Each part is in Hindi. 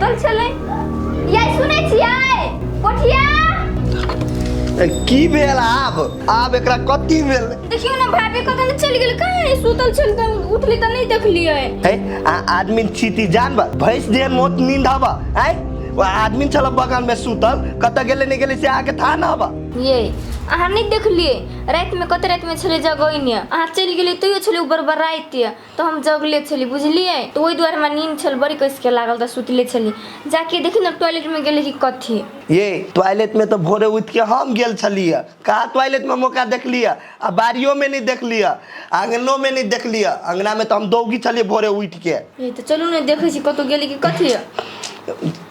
सुतल छले ये सुनै छियै पोठिया की भेल आब एकरा कथी भेल देखियो ना भाभी कतौ न चल गेल कहां सुतल छल त उठली त नहीं देखलिए है आदमी छीती जानबा भैंस दे मोत नींद हवा है वो आदमी चल बगल में सुतल कत गेले नहीं गेले से आके था ना हवा ये अहाँ नहीं देखलिए रात में कत रात में छले जगइने अहाँ चल गेली तइयो छले ऊपर रात तो हम जगले छली बुझलिए तो ओई द्वार में नींद छल बड़ी कस के लागल त सुतले छली जाके देखि न टॉयलेट में गेले कि कथी ये टॉयलेट में तो भोरे उठ के हम गेल छलिए कहा टॉयलेट में मौका देख लिया आ बारियों में नहीं देख लिया आंगनों में नहीं देख लिया अंगना में तो हम दौगी छलिए भोरे उठ के ये तो चलू ने देखै छी कतो गेली कि कथी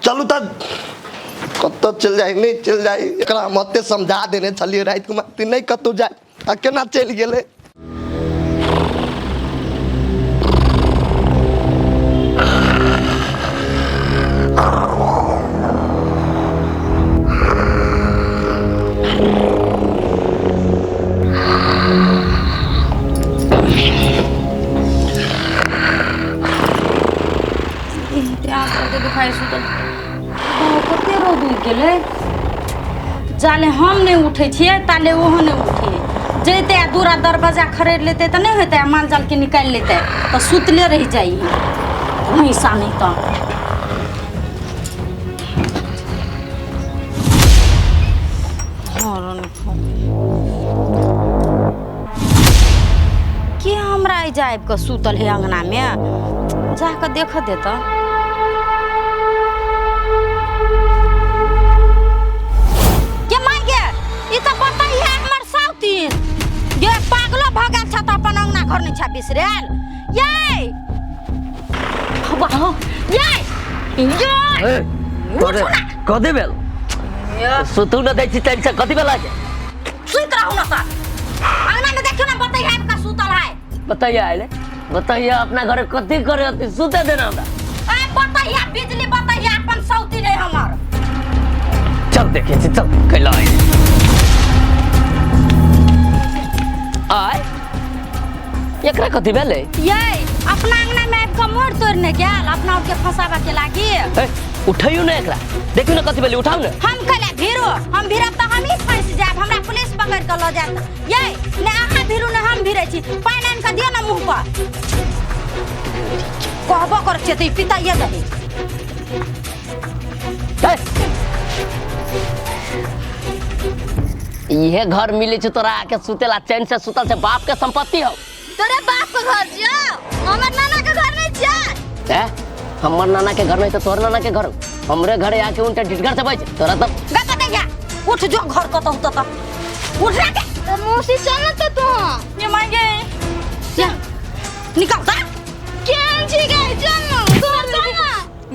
चलू त कतो चल जाए नहीं चल जाए एकरा मते समझा देने छलिए रात को मत नहीं कतो जाए आ केना चल गेले जाले हम नहीं उठे छिए ताले ओहो नहीं उठे जैते दूरा दरवाजा खरीद लेते तो नहीं होते माल जाल के निकाल लेते तो सुतले रह जाइए वहीं सा नहीं तो के हमरा जाए के सुतल है अंगना में जाकर देख देता घर नहीं छापिस रेल ये बाहो ये कदे बेल सुतू न दै छी तैन से कथि बेला के सुत रहू न त अंगना में देखियो ना बताइए आपका सुतल है बताइए आइले बताइए अपना घर कथि करे अति सुते देना हमरा ए बताइए बिजली बताइए अपन सौती रे हमर चल देखे छी चल कैला आय एकरा कथि भेले ये अपना अंगना में आब के मोर तोड़ने गेल अपना के फसाबा के लागी उठाइयो ना एकरा देखियो ना कथि भेले उठाऊ ना हम कले भीरो हम भीरब त हम ही फंस जाब हमरा पुलिस पकड़ के ल जात ये ने अहाँ भीरू ने हम भीरे छी पानी आन के दियो ना मुंह पर कहबो कर छै त पिता ये दही ये घर मिले छ तोरा के सुतेला चैन से सुतल से बाप के संपत्ति हो तोरे बाप के घर जियो हमर नाना के घर नहीं जा है हमर नाना के घर में तो तोर नाना के घर हमरे घरे आके उनटे ढिठगर से बैठ तोरा तब गता देया उठ जो घर को तो उठ रे तो मौसी चल त तू ये मांगे या निकल जा केन छी गए चल घर चल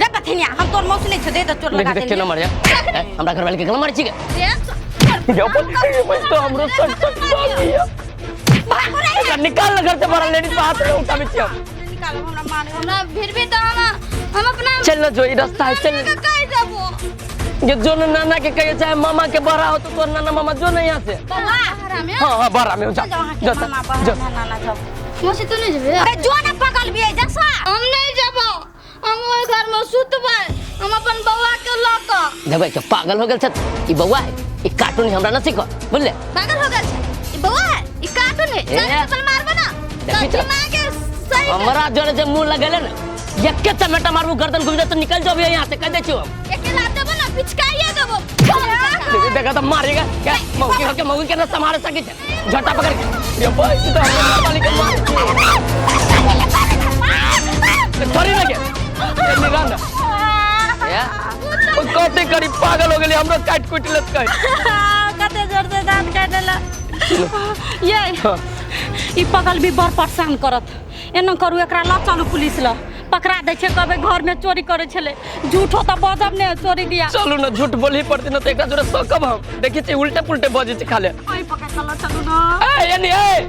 गता थेनिया हम तोर मौसी नहीं छ दे तो चोर लगा दे देख के न मर जा हमरा घर वाले के गल मार छी के जाओ पर तो हमरो सट भाग रे निकाल घर से बड़ा लेडीज हाथ में उठा में निकाल हमरा मारे हमरा फिर भी तो हम अपना चल ना जो ई रास्ता है चल कहीं जाबो ये जो नाना के कहे चाहे मामा के बड़ा हो तो नाना मामा जो नहीं यहाँ से हाँ बड़ा में जा जा नाना जाओ मौसी तू नहीं जेबे अरे जो ना पकड़ भी है जैसा हम नहीं जाबो हम ओइ घर में सुतबै हम अपन बौआ के ल क देबै के पागल हो गेल छ ई बौआ है ई कार्टून हमरा न सिख बुझले पागल हो गेल छ ई बौआ है ई कार्टून है चल मारबो ना दिमाग के सही हमरा जोरे जे मुंह लगेले ना एक के टमाटर मारबू गर्दन घुम जा तो निकल जाबे यहां से कह दे छी हम एक लात देबो ना पिचकाइए देबो देखा तो मारेगा क्या मौकी होके मौकी के न संभाल सके छ झटा पकड़ के ये भाई तो हम वाली के मार थोड़ी लगे ये निगाह या कटे करी पागल हो गेली हमरो काट कुट लेत कह कते जोर से दांत काट लेला ये ई पगल भी बर परेशान करत एना करू एकरा ला चलू पुलिस ला पकड़ा दे छे कबे घर में चोरी करे छले झूठ होता बजब ने चोरी दिया चलू ना झूठ बोली पड़ती ना तो एकरा जोरे सकब हम देखि छी उल्टे पुल्टे बजे छी खाले ओई पकड़ चलो चलू ना ए यानी ए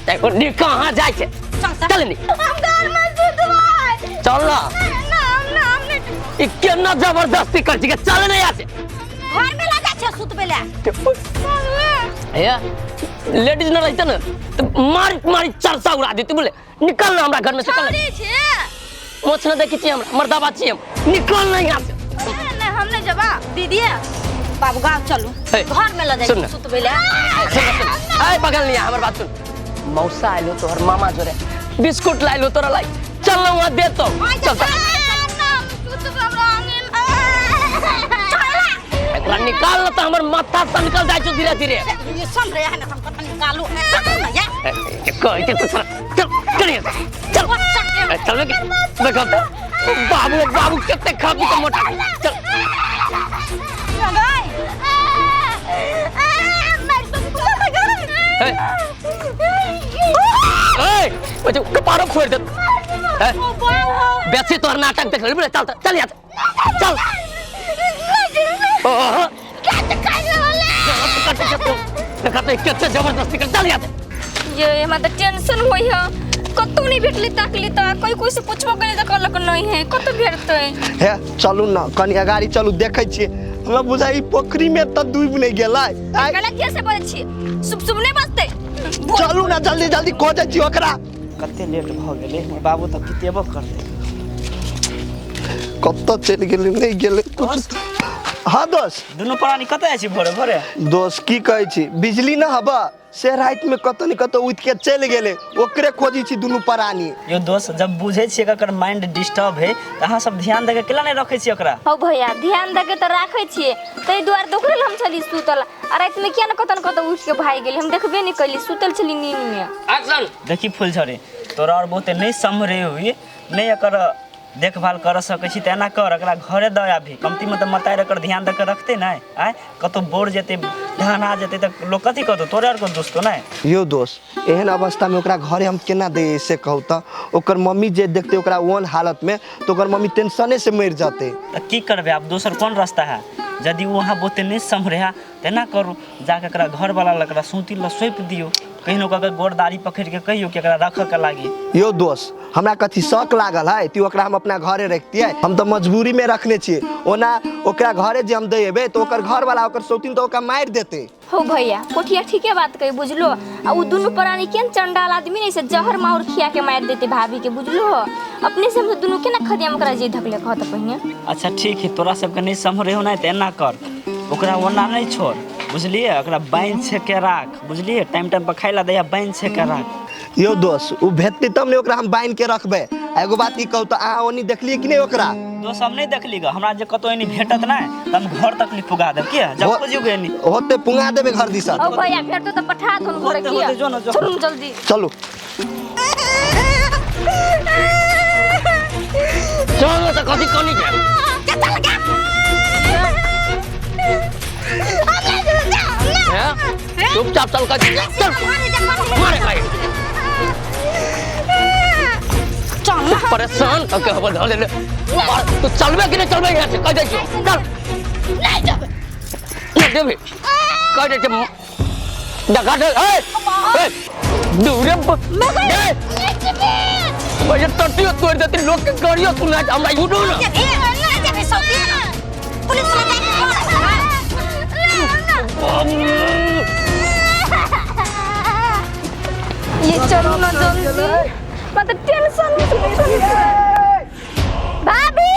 देखो नी कहां जाय छे चल नी हम घर में सुतबै चल ना हमने ई केना जबरदस्ती कर छी के चल नहीं आ से घर में लगा छे सुतबे ले या लेडीज न रहते ना तो मारी मारी चरसा उड़ा देती बोले निकल ना हमरा घर में से निकल मोछ न देखि छी हमरा मर्दाबा छी हम निकल ना यहां से नहीं हम नहीं जबा दीदी बाबू गाँव चलो हे, घर में ले सुन जाए ना। सुत बेले आय पकड़ लिया हमार बात सुन। मौसा आइलो तोहर मामा जोरे बिस्कुट लाइलो तोरा लाई। चल ना वहां दे तो चल चल। एकरा निकाल ना तो हमर माथा से निकल जाय छो धीरे धीरे। ये सुन रे है ना हम कत निकालू ना या कोई के तो चल चल चल चल के देखो बाबू बाबू कितने खाबू तो मोटा चल। ए जो कपारो फोड़ दे। बेसी तोहर नाटक देख ले चल चल यार चल। ओह देखते कितने जबरदस्ती कर चल यार। ये मतलब टेंशन होई है कतौ नहीं भेटली ताकली त कोई से पूछबो करे त कहलक नहीं है कतौ भेटतै हे चलू ना कनी अगाड़ी चलू देखै छी हमरा बुझाई पोखरी में त डूब नहीं गेलै। गलत कैसे बोलै छी सुब सुब नहीं बसते चलू ना जल्दी जल्दी खोजै छी ओकरा। कते लेट भ गेलै बाबू त कितेबो करते कत्तो चल गेलै नहीं गेलै कुछ। हाँ दोस्त दुनू प्राणी कतै अछि भोरे भोरे दोस्त की कहै छी बिजली ना हबा से रात में कतो न कतो उठ के चल गेले ओकरे खोजी छी दुनू प्राणी। यो दोस्त जब बुझे छियै कि एकर माइंड डिस्टर्ब है त अहाँ सब ध्यान देके केला नहीं रखै छी ओकरा। हो भैया ध्यान देके त राखै छियै तै दुआर दोकरे हम छली सुतल आ रात में किया न कतो उठ के भाग गेली हम देखबे नहीं कैली सुतल छली नींद में। एक्शन देखी फूल झरे तोरा और बहुते नहीं समरे हुई नहीं एकर देखभाल कर सकै छी त एना कर एकरा घरे द आबी कमती में त मताएर एकर ध्यान देके रखते नहीं आय कतो बोर जेते धान आ जेते त लोग कथी कहतो तोरे और को दोस्तो नहीं। यो दोस्त एहन अवस्था में ओकरा घरे हम केना दे से कहू त ओकर मम्मी जे देखते ओकरा ओन हालत में तो ओकर मम्मी टेंशने से मर जाते। त की करबे आप दोसर कौन रास्ता है यदि वहाँ बोते नहीं समरे है तेना करू जाके एकरा घर वाला लकड़ा सूती ल सौंप दियो कहिनो का गोरदारी पकड़ के कहियो कि एकरा रख के लागी। यो दोस्त हमरा कथी शौक लागल है ती ओकरा हम अपना घरे रखतिए हम तो मजबूरी में रखने छिए ओना ओकरा घरे जे हम देबे तो ओकर घर वाला ओकर सौतीन तो ओकरा मार देते। हो भैया कोठिया ठीके बात कही बुझलो आ उ दुनू प्राणी केन चंडाल आदमी नहीं से जहर मार खिया के मार देते भाभी के बुझलो अपने से हम दुनू के ना खदिया ओकरा जे धकले कहत पहिने। अच्छा ठीक है तोरा सबके नहीं समरे हो ना त एना कर ओकरा ओना नहीं छोड़ बुझलिए ओकरा बाइन छे के राख बुझलिए टाइम टाइम पर खाइला दैया बाइन छे के राख। यो दोस्त उ भेटते तब ने ओकरा हम बांध के रखबे। एगो बात ई कहू त आ ओनी देखलिए कि नहीं ओकरा दोस्त हम नहीं देखली ग हमरा जे कतो एनी भेटत ना त हम घर तक ली पुगा देब के जब खोजियो गे नी होते पुंगा देबे घर दिशा। ओ भैया भेट तो पठा थन घरे होते, किया जो ना, जो। चलू जल्दी चलो चल तो कथी कनी के चुपचाप चल कर चल मारे भाई चल परेशान करके हवा धर ले और तू चलबे कि नहीं चलबे यहाँ से कह दे चल नहीं जाबे नहीं देबे कह दे डगा दे ए दूरे मुझे टट्टियो तोड़ देती लोग के गाड़ियों सुना हमरा यूडू ना नहीं जाबे सौती पुलिस वाला ये चलो ना जल्दी मतलब टेंशन भाभी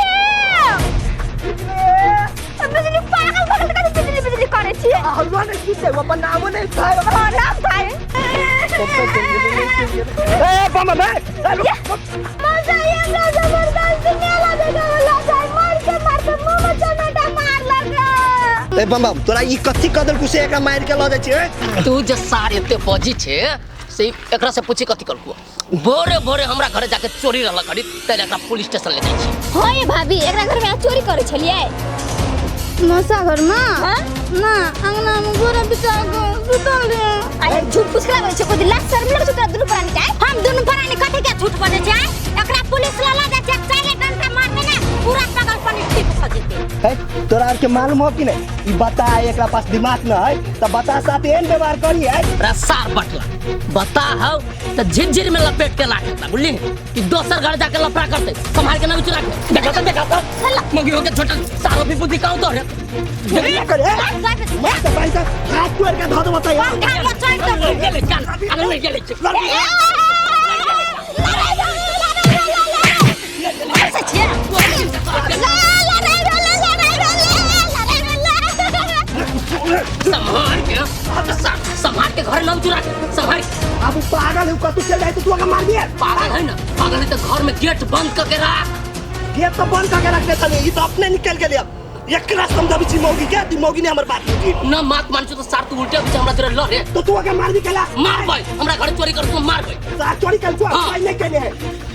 बिजली पागल पागल का बिजली बिजली करे छिए हलवा ने की दे अपन नाम नहीं खाए नाम खाए ए बाबा बे मजा ये ना जबरदस्त मेला देखा वाला जाए मार के मुंह में चमेटा मार लगा। ए बाबा तोरा ई कथी कदर कुसे एकरा मार के ल जाय छै तू जे सार एते बजी छे से एकरा से पूछी कथी करकू भोरे भोरे हमरा घरे जाके चोरी रहला करी तेरे एकरा पुलिस स्टेशन ले जाई छी। होय भाभी एकरा घर में चोरी करे छलिए मौसा घर में ना अंगना में गोरा बिचा गो सुतल रे अरे झूठ पूछ के छै कोई लाख शर्म लग तोरा दुनु प्राणी के हम दोनों प्राणी कथी के झूठ बोले छै एकरा पुलिस वाला जा चेक चाले घंटा मार देना पूरा पागल पानी ठीक हो जेते। है तोरा आर के मालूम हो कि नहीं ई बता एकरा पास दिमाग न है त बता साथ एहन व्यवहार करी है रे सार बटला बता हौ त झिरझिर में लपेट के लाके बुझली कि दोसर घर जाके लफड़ा करते संभाल के ना बिच राख देखा तो मंगी हो के छोटा सारो भी बुद्धि काउ तो रे क्या करे मत भाई साहब हाथ तोड़ के धो दो बताइए अगर नहीं गेले पागल है कतु चल जाए तो तू आके मार दिए पागल है ना, पागल है तो घर में गेट बंद करके रख। गेट तो बंद करके रखने था नहीं, ये तो अपने निकल के लिया। एक रात समझा भी मौगी क्या ती मौगी ने हमर बात की ना मात मान तो सार तू उल्टे पीछे हमरा तेरे लड़े तो तू आके मार दी केला मार भाई हमरा घर चोरी कर तू मार भाई सार चोरी कर तू हाँ। भाई नहीं कहने है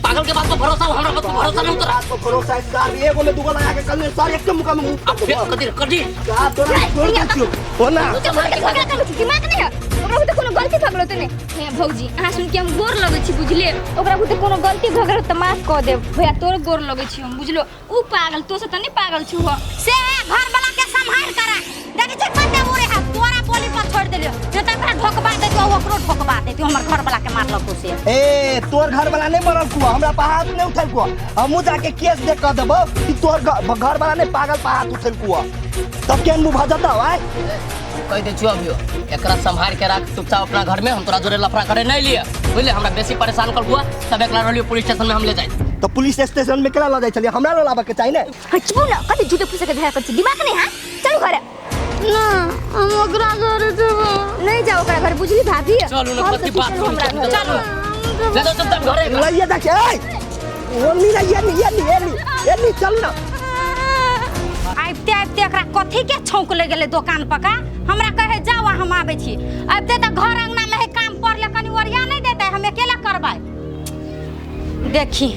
पागल के बात पर भरोसा हो, हमरा पर भरोसा नहीं उतरा। रात को भरोसा है सार एगो में दुगो लगा के कल में सार एक के मुका में मुंह अब फिर कदी कदी का तोरा छोड़ के छियो हो ना दिमाग नहीं है ओकरा बुते कोनो गलती भगलो त ने हे भौजी अहाँ सुन के हम गोर लगै छी बुझले ओकरा बुते कोनो गलती भगलो त माफ क दे भैया तोर गोर लगै छी हम बुझलो ऊ पागल तो से त नहीं पागल छु हो से घर वाला के संभाल करा देखि जे कते उरे है तोरा बोली पर छोड़ देलियो जे तकरा ठोकबा दे तो ओकरो ठोकबा दे तू हमर घर वाला के मारलो कुसे ए तोर घर वाला नहीं मरल कुआ हमरा पर हाथ नहीं उठल कुआ हमू जाके केस दे कर देबो कि तोर घर वाला नहीं पागल पर हाथ उठल कुआ तब केन मुंह भजता भाई कह दे छु अभियो एकरा संभाल के रख चुपचाप अपना घर में, हम तोरा जोरे लफड़ा करे नहीं लिए बुझले। हमरा बेसी परेशान कर हुआ तब एकला रोलियो पुलिस स्टेशन में हम ले जाए तो पुलिस स्टेशन में केला ल जाय चलिए हमरा ल लाबा के चाहिए हचबू ना कते झूठे फुसे के धया कर छी दिमाग नहीं है चलो घर ना हम ओकरा घर जेबो नहीं जाओ ओकरा घर बुझली भाभी चलो ना कति बात चलो चलो ले दो चुपचाप घरे लइया देख ए ओनी ना ये नी चल ना आइते आइते एकरा कथी के छौंक ले गेले दुकान पका हमरा कहे जाओ हम आबै छी आइते त घर अंगना में है काम पर ले कनी ओरिया नहीं देते हम अकेला करबाय देखी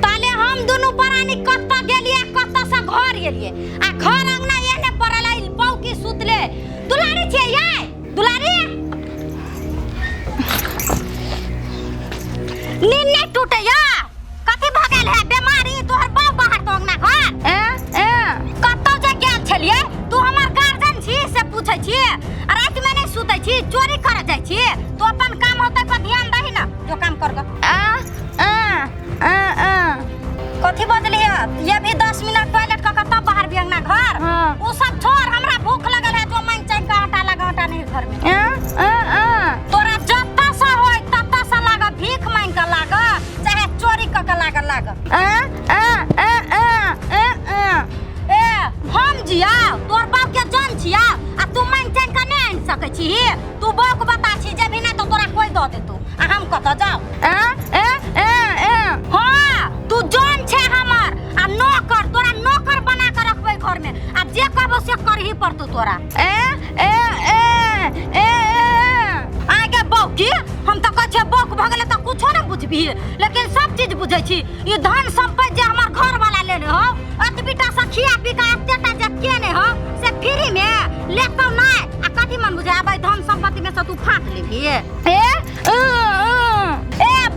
ताले हम दोनों परानी कत्ता गेलिए कत्ता से घर गेलिए आ घर अंगना एने पड़ल है बौकी सुतले दुलारी छे ये दुलारी नींद नहीं टूटे या कथी भगल है बीमारी तोहर बाप बाहर तो अंगना घर ए कत्तो जे गेल छलिए तू हमर गार्जियन छी से पूछै छी रात में नहीं सुतै छी चोरी करे जाय छी तो अपन काम होतै पर ध्यान दही ना जो काम कर कथी बदली है ये भी 10 मिनट टॉयलेट का कत्ता बाहर भी अंगना घर वो सब छोड़ हमरा भूख लगल है जो मन चाय का आटा लगा आटा नहीं घर में तोरा जत्ता सा होय तत्ता सा लागा भीख मांग का लागा चाहे चोरी क के लागा हम जिया तोर बाप के जान छिया आ तू मन चाय का नहीं आन सकै छी तू बाप बता छी जे भी नहीं तो तोरा कोई द दे तू आ हम कत जाओ हां तू जान छे हमर आ नौकर तोरा नौकर बना के रखबै घर में आ जे कहबो से करही पड़तौ तोरा आगे बौकी हम त कह छे बौक भगले त कुछो न बुझबी लेकिन सब चीज बुझै छी ई धन संपत्ति जे हमर घर वाला लेले हो अत बेटा सखिया पिका एतेटा जे केने हो से फ्री में लेतौ नै आ कथि मन बुझै आबै धन संपत्ति में से तू फाट लेबी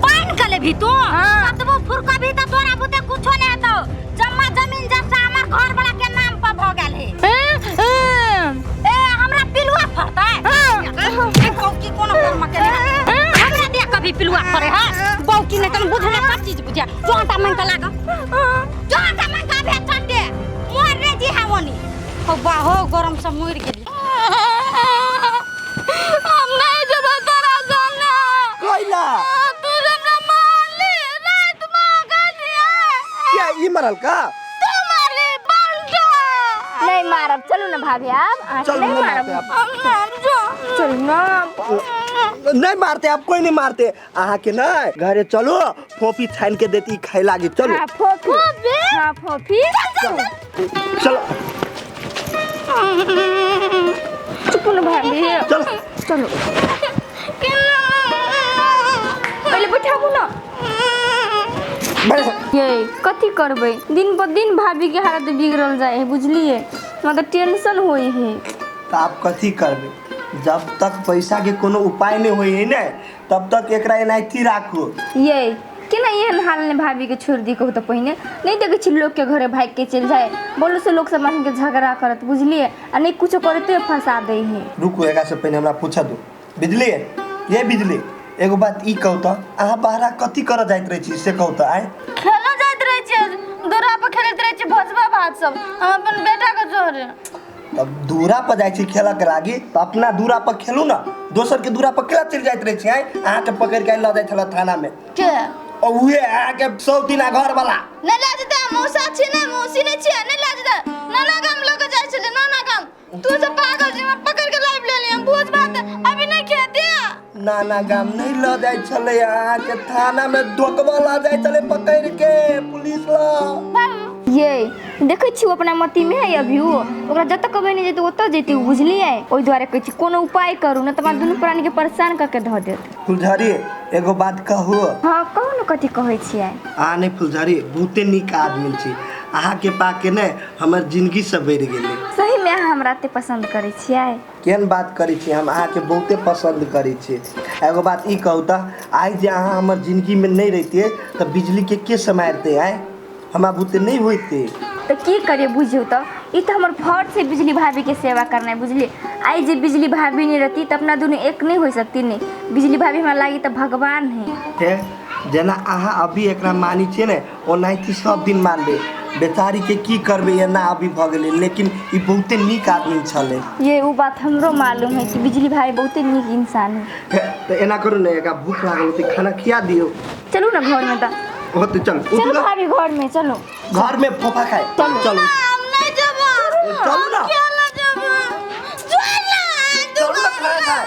बाइन के लेबी तू कतबो फुरका भी त तोरा बुते कुछो नै हेतौ जम्मा जमीन जैसा हमर घर वाला के नाम पर भ गेल है हमरा पिलुआ फरतै बौकी कोनो कर्म के हमरा दे कभी पिलुआ फरे है बौकी नै तन बुझने का चीज बुझिया जोंटा मन का लागा जोंटा मन का भेट दे मोर रे जी हावनी हो बाहो गरम से मोर गेली हम नहीं जब तोरा जाना कोइला तू हमरा मार ले रात में गलिया क्या ई मरल का तुम्हारे बंदा नहीं मारब चलो ना भाभी आप चल नहीं नहीं मारब मारते हम नाम जो चलो ना नहीं मारते आप कोई नहीं मारते अहाँ के ना घरे चलो फोपी छान के देती खाई लागी चलो हाँ फोफी हाँ फोफी चलो चुप ना भाभी चलो चलो पहले बैठाबू ना ये कथी करबै दिन पर दिन भाभी के हालत बिगड़ल जाए है बुझलिए मतलब टेंशन होई है तो आप कथी करबे जब तक पैसा के कोनो उपाय नहीं होई है ना तब तक एकरा एनाइथी राखो ये केना एहन हाल ने भाभी के छोड़ दी कहू तो पहिने नहीं देखे छी लोग के घरे भाग के चल जाए बोलो से लोग समाज के झगड़ा करत बुझलिए आ नहीं कुछ करते फंसा दे है रुको एकरा से पहले हमरा पूछा दो बिजली ये बिजली एगो बात ई कहू तो अहाँ बाहरा कथी कर जाइत रहे छी से कहू तो आए खेलो जाइत रहे छी दूरा पर खेलैत रहे छी भोजबा भात सब हम अपन बेटा के जोरे तब दूरा पर जाए छी खेला के लागी तो अपना दूरा पर खेलू ना दोसर के दूरा पर केला चल जाइत रहे छी आए अहाँ के पकड़ के ल जाइत हला थाना में के और उहे अहाँ के 100 दिना घर वाला नहीं लाजता मौसा छी नहीं मौसी नहीं छी नहीं लाजता नाना काम लोग जाय छले नाना काम तू सब पागल छी मैं पकड़ के लाइव ले लिया भोज भात अभी नहीं खे दिया नाना गाम नहीं ल जाए छले अहाँ के थाना में धोकबा ला जाए छले पकड़ के पुलिस ला। ये देखै छी अपना मती में है अभी ओकरा जत कबे नहीं जेते ओत जेते बुझलिए ओइ द्वारे कहै छी कोनो उपाय करू न त हमरा दुनू प्राणी के परेशान क के ध देत। फुलझड़ी एगो बात कहू। हां कहू न कथि कहै छियै। आ नहीं फुलझड़ी बहुते निक आदमी छी अहाँ के पाके ने हमर जिंदगी से बढ़ गेलै। सही में अहाँ हमरा ते पसंद करै छियै। केन बात करै छी हम अहाँ के बहुते पसंद करै छी। एगो बात ई कहू त आइ जे अहाँ हमर जिंदगी में नहीं रहतिए त बिजली के समारते आए हमरा बुते नहीं होइते। तो की करिए बुझियो तो ई तो हमर फर्ज है बिजली भाभी के सेवा करना है बुझली। आई जे बिजली भाभी नहीं रहती तो अपना दोनों एक नहीं हो सकती नहीं। बिजली भाभी हमरा लागी तो भगवान है। जेना अहाँ अभी एकरा मानी छिए ने ओनाहिते सब दिन मानबे। बेचारी के की करबे एना अभी भ गेलै लेकिन ई बहुते निक आदमी छले। ये वो बात हमरो मालूम है कि बिजली भाभी बहुते निक इंसान है। तो एना करू ने एकरा भूख लागल त खाना खिया दियो। चलू ना घर में त होते चल चलो भाभी घर में चलो। घर में फोफा खाए चलो हम नहीं जाबो। चलो ना केला जाबो। चलो ना खाना खाए।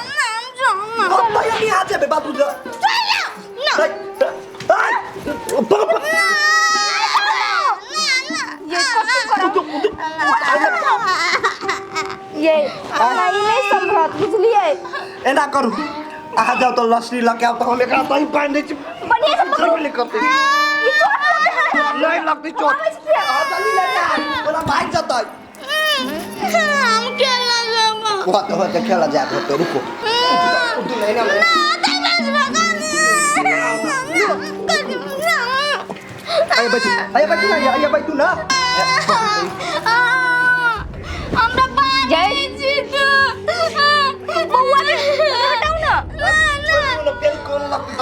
अब तो नहीं आ जाबे बाबू जा। ये नहीं संभरत बुझलिए। एना करू आ जाओ तो लसरी लगे आओ तो हम एकरा दही बांध दे छी। बढ़िया से पकड़ो। नहीं करते नहीं लगती चोट आ जल्दी ले जा बोला भाई जतै। हम केला जाबो। होते खेला जा होते रुको तू नहीं ना आइए बैठू ना हमरा बात छी तू बउआ ने हटाओ ना। पेन कौन लगती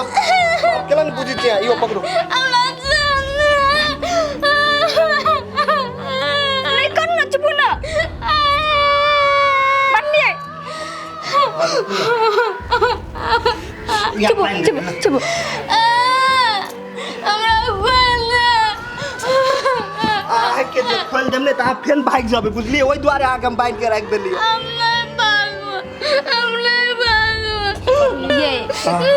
केला नहीं बुझी छिए यो पकड़ो नहीं कर ना चुप ना बंदिए चुप चुप हमरा आ के जे खोल देम ने त आ फेन भाग जाबे बुझलिए ओइ द्वारे आके हम बांध के रख देलिए। ये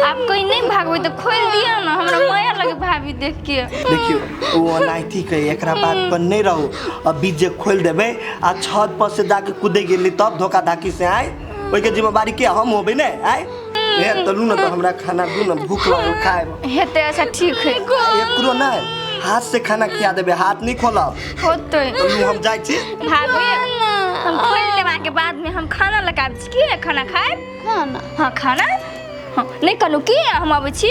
आप कोई नहीं भागो तो खोल दिया ना हमरा माया लगे भाभी देख के। देखियो वो नाइटी के एकरा बात पर नहीं रहो अभी जे खोल देबे आ छत पर से जाके कूदे गेली तब धोखा धाकी से आए ओइ के जिम्मेवारी के हम होबे ने आए ए तलू ना तो हमरा खाना दू ना भूख लागल खाए हेते अच्छा ठीक है। एकरो ना हाथ से खाना खिया देबे हाथ नहीं खोलब होते तलू हम जाय छी भाभी हम खोल लेवा के बाद में हम खाना लगाब छी की खाना खाए। खाना हां खाना हां नहीं कनु की हम आबै छी।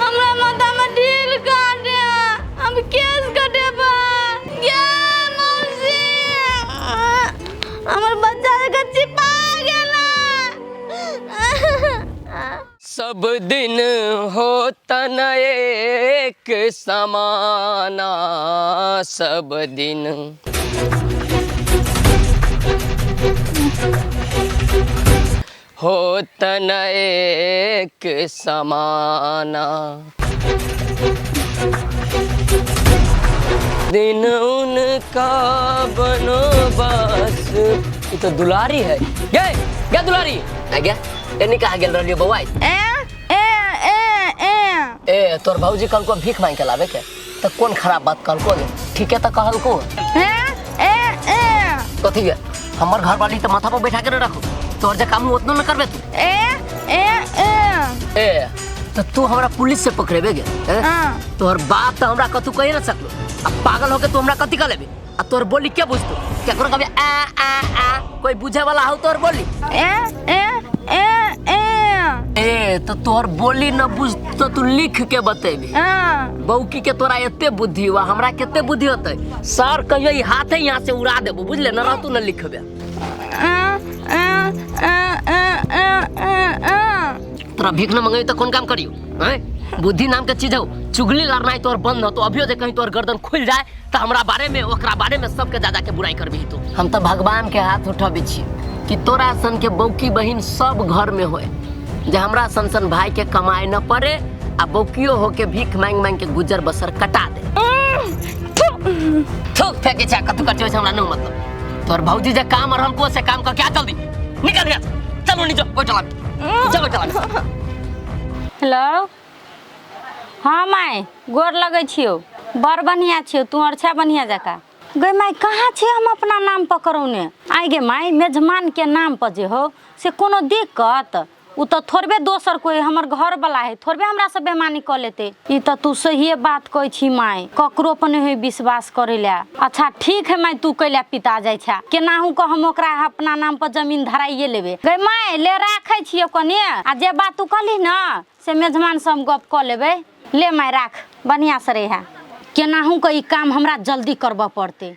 हमरा माथा में ढील काटे हम केस कटेबा ये मौसी हमर बच्चा के छिपा गेला। सब दिन होता न एक समाना सब दिन होता न एक समाना दिन उनका बनो बस। ये तो दुलारी है क्या दुलारी आ गया एनी कहा गेल रहियो बौआ ए तोर भौजी कल को भीख मांग के लावे के तो कौन खराब बात कल को ठीक है तो कहल को कथी है हमर घर वाली तो माथा पर बैठा के रखो तोर जे काम उतना न करबे तू ए तो तू हमरा पुलिस से पकड़ेबे गे तोर बाप तो हमरा कतू कहि न सकलो अब पागल होके तू हमरा कथी कर लेबे आ तोर बोली के बुझतो केकरो कबे आ कोई बुझे वाला हो तोर बोली ए तो तोर बोली न बुझ तो तू लिख के बतेबी बौकी के तोरा एते बुद्धि हुआ हमरा केते बुद्धि होते सर कहियो हाथे यहाँ से उड़ा देबो बुझले न रहतू न लिखबे तोरा भीख न मंगाई तो कौन काम करियो हैं बुद्धि नाम के चीज हो चुगली लड़ना तोर बंद हो तो अभियो जे कहीं तोर गर्दन खुल जाए तो हमरा बारे में ओकरा बारे में सबके दादा के बुराई करबी तू हम तो भगवान के हाथ उठाबी छी कि तोरा सन के बौकी बहिन सब घर में होए जे हमरा सन भाई के कमाए न पड़े आ बौकियो होके भीख मांग मांग के गुजर बसर कटा दे थूक फेंके छा कतु कटियो से हमरा न मतलब तोर भौजी जे काम रहल को से काम का क्या जल्दी निकल गया चलो नीचे कोई चला चलो चलो। हेलो हाँ माय गोर लगै छियौ बड़ बढ़िया छियौ तू और छै बढ़िया जका गे माय कहाँ छै हम अपना नाम पर करौने आइ गे माय मेजमान के नाम पर जे हो से कोनो दिक्कत उ तो थोड़बे दोसर कोई हमर घर वाला है थोड़बे हमरा से बेमानी कर लेते ई तो तू सही बात कहै छी माय ककरो पर नहीं विश्वास करे ला अच्छा ठीक है माय तू कैला पिता जाय छै केनाहू को हम ओकरा अपना नाम पर जमीन धराइए लेबे गे माय ले राखै छियो कने आ जे बात तू कहली ना से मेजमान से हम गप क लेबे ले माय राख बढ़िया से रहे केनाहू को ई काम हमरा जल्दी करबा पड़ते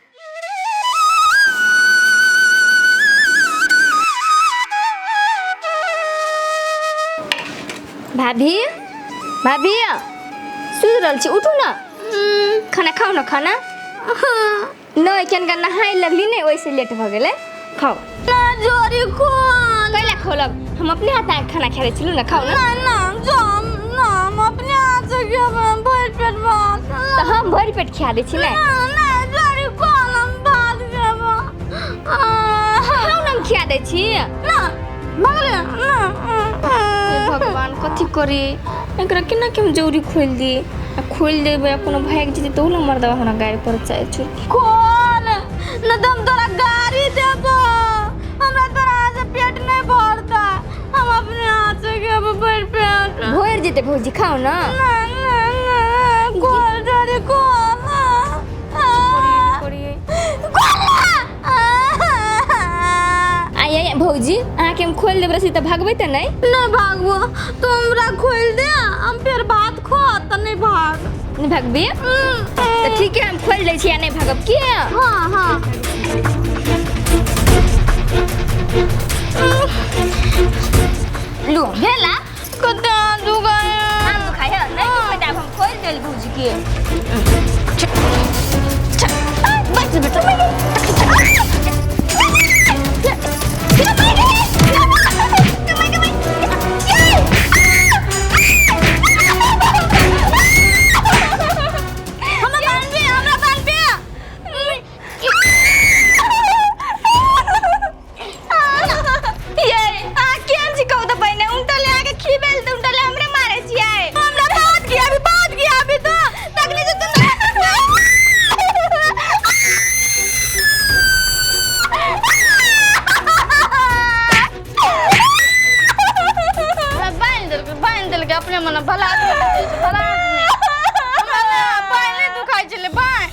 भाभी भाभी सुति रहल छी उठू ना खाना खाओ ना खाना नहीं केनका नहाय लगली नहीं वैसे लेट भ गेले खाओ ना जोरी खोल कैला खोलब हम अपने हाथ आके खाना खाए छिलू ना खाओ ना ना जम ना हम अपने हाथ से के भर पेट भात तो हम भरी पेट खिया दे छी ना ना जोरी खोल हम भात खेबो खाओ ना हम खिया दे छी ना मगले ना हे भगवान कथी करी एकरा केना के हम जौरी खोल दी खोल देबे कोनो भाग जेते तो ना मर्दवा हमरा गाड़ी पर चाहे छु खोल न दम तोरा गाड़ी देबो हमरा तोरा से पेट नहीं भरता हम अपने हाथ से के भर पेट भोर जेते भौजी खाओ ना खोल जोरी खोल आई भौजी आके हम खोल देब रसी त भागबै त नहीं नहीं भागबो तू हमरा खोल दे हम फिर भात खो त नहीं भाग नहीं भागबे तो ठीक है हम खोल दै छी आ नहीं भागब की हाँ हाँ लू भेला कते दुगा हम खाय नहीं बेटा हम खोल देल भौजी के बस बेटा मैं अपने मन भला भला पानी दुखाई चले बाय